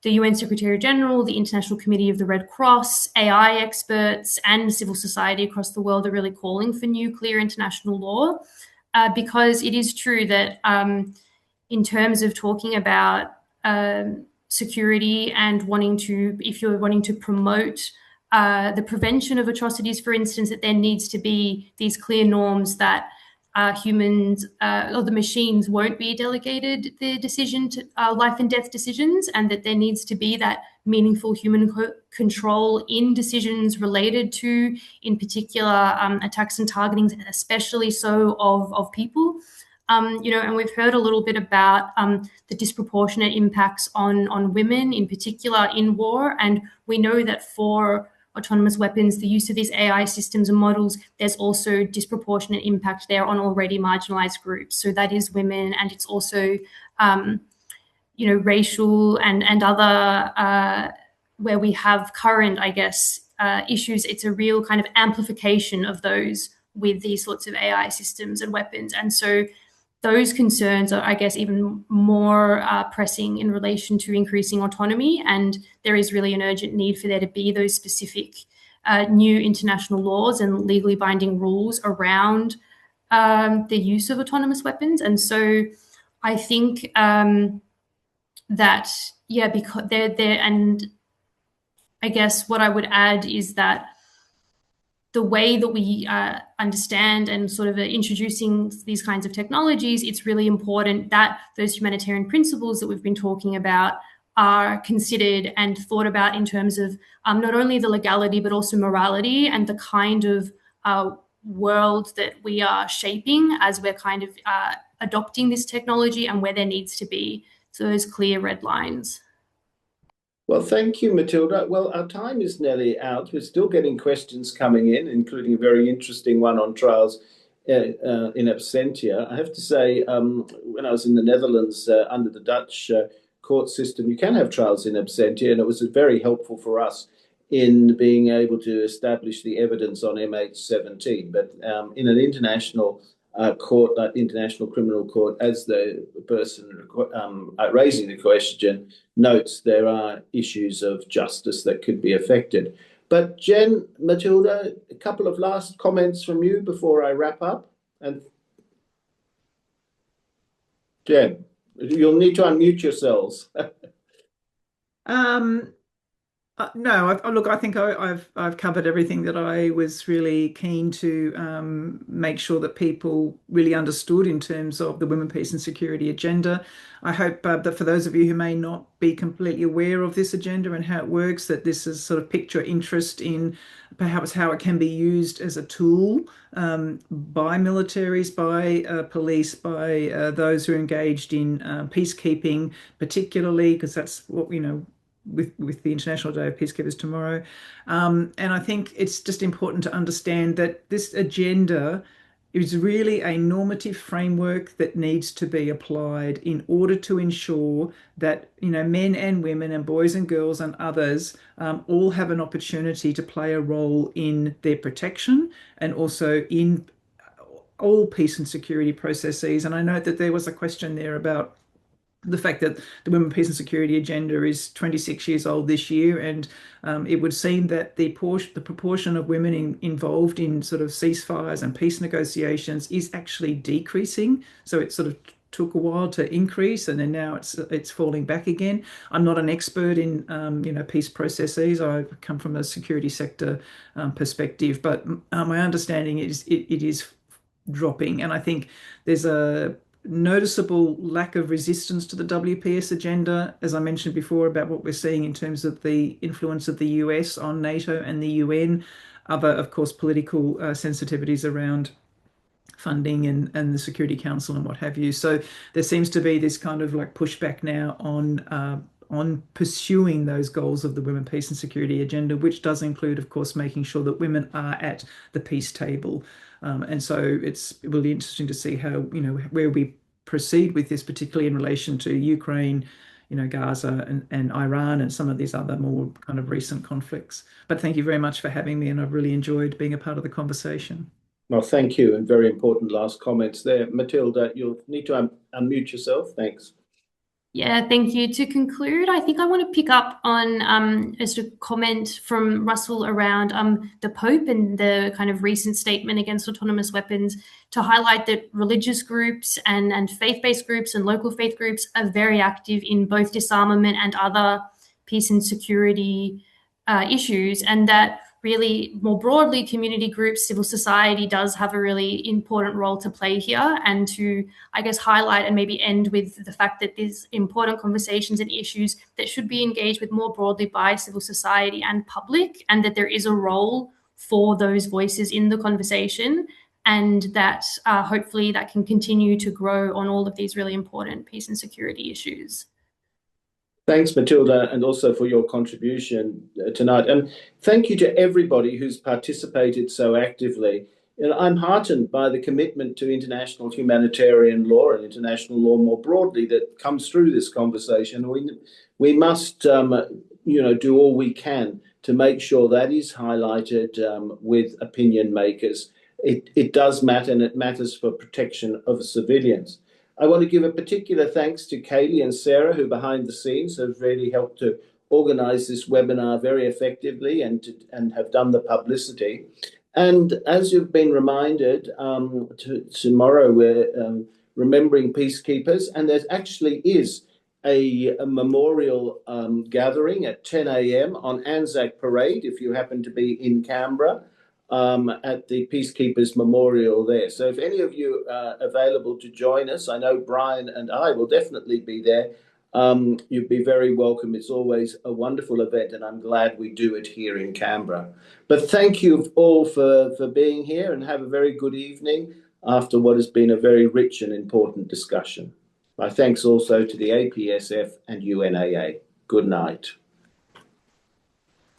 S4: the UN Secretary General, the International Committee of the Red Cross, AI experts, and civil society across the world are really calling for new, clear international law, because it is true that in terms of talking about security and if you're wanting to promote the prevention of atrocities, for instance, that there needs to be these clear norms that humans or the machines won't be delegated the decision to life and death decisions, and that there needs to be that meaningful human control in decisions related to, in particular, attacks and targetings, especially so of people. And we've heard a little bit about the disproportionate impacts on women, in particular, in war. And we know that for autonomous weapons, the use of these AI systems and models, there's also disproportionate impact there on already marginalized groups. So that is women, and it's also racial and other where we have current, I guess, issues. It's a real kind of amplification of those with these sorts of AI systems and weapons. And so those concerns are, I guess, even more pressing in relation to increasing autonomy. And there is really an urgent need for there to be those specific new international laws and legally binding rules around the use of autonomous weapons. And so I think that, yeah, because they're there. And I guess what I would add is that the way that we understand and sort of introducing these kinds of technologies, it's really important that those humanitarian principles that we've been talking about are considered and thought about in terms of not only the legality, but also morality and the kind of world that we are shaping as we're kind of adopting this technology, and where there needs to be those clear red lines.
S1: Well, thank you, Matilda. Well, our time is nearly out. We're still getting questions coming in, including a very interesting one on trials in absentia. I have to say, when I was in the Netherlands under the Dutch court system, you can have trials in absentia, and it was very helpful for us in being able to establish the evidence on MH17. But in an international court, like International Criminal Court, as the person raising the question notes, there are issues of justice that could be affected. But Jen, Matilda, a couple of last comments from you before I wrap up. And Jen, you'll need to unmute yourselves.
S3: No, look, I think I've covered everything that I was really keen to make sure that people really understood in terms of the Women, Peace and Security agenda. I hope that for those of you who may not be completely aware of this agenda and how it works, that this has sort of piqued your interest in perhaps how it can be used as a tool by militaries, by police, by those who are engaged in peacekeeping, particularly because that's what, with the International Day of Peacekeepers tomorrow. And I think it's just important to understand that this agenda is really a normative framework that needs to be applied in order to ensure that, men and women and boys and girls and others all have an opportunity to play a role in their protection and also in all peace and security processes. And I know that there was a question there about the fact that the Women, Peace and Security agenda is 26 years old this year, and it would seem that the proportion of women involved in sort of ceasefires and peace negotiations is actually decreasing. So it sort of took a while to increase, and then now it's falling back again. I'm not an expert in peace processes. I come from a security sector perspective, but my understanding is it is dropping, and I think there's a noticeable lack of resistance to the WPS agenda, as I mentioned before, about what we're seeing in terms of the influence of the US on NATO and the UN, other, of course, political sensitivities around funding and the Security Council and what have you. So there seems to be this kind of like pushback now on pursuing those goals of the Women, Peace and Security agenda, which does include, of course, making sure that women are at the peace table. And so it's really interesting to see how, where we proceed with this, particularly in relation to Ukraine, Gaza and Iran and some of these other more kind of recent conflicts. But thank you very much for having me, and I've really enjoyed being a part of the conversation.
S1: Well, thank you, and very important last comments there. Matilda, you'll need to unmute yourself. Thanks.
S4: Yeah, thank you. To conclude, I think I want to pick up on just a comment from Russell around the Pope and the kind of recent statement against autonomous weapons, to highlight that religious groups and faith-based groups and local faith groups are very active in both disarmament and other peace and security issues, and that really more broadly community groups, civil society does have a really important role to play here, and to, I guess, highlight and maybe end with the fact that there's important conversations and issues that should be engaged with more broadly by civil society and public, and that there is a role for those voices in the conversation, and that hopefully that can continue to grow on all of these really important peace and security issues.
S1: Thanks, Matilda, and also for your contribution tonight. And thank you to everybody who's participated so actively I'm heartened by the commitment to international humanitarian law and international law more broadly that comes through this conversation. We must, do all we can to make sure that is highlighted with opinion makers. It does matter, and it matters for protection of civilians. I want to give a particular thanks to Kaylee and Sarah, who behind the scenes have really helped to organize this webinar very effectively and have done the publicity. And as you've been reminded, tomorrow we're remembering peacekeepers, and there actually is a memorial gathering at 10 a.m. on Anzac Parade, if you happen to be in Canberra, at the Peacekeepers Memorial there. So if any of you are available to join us, I know Brian and I will definitely be there. You'd be very welcome. It's always a wonderful event, and I'm glad we do it here in Canberra. But thank you all for being here, and have a very good evening after what has been a very rich and important discussion. My thanks also to the APSF and UNAA. Good night.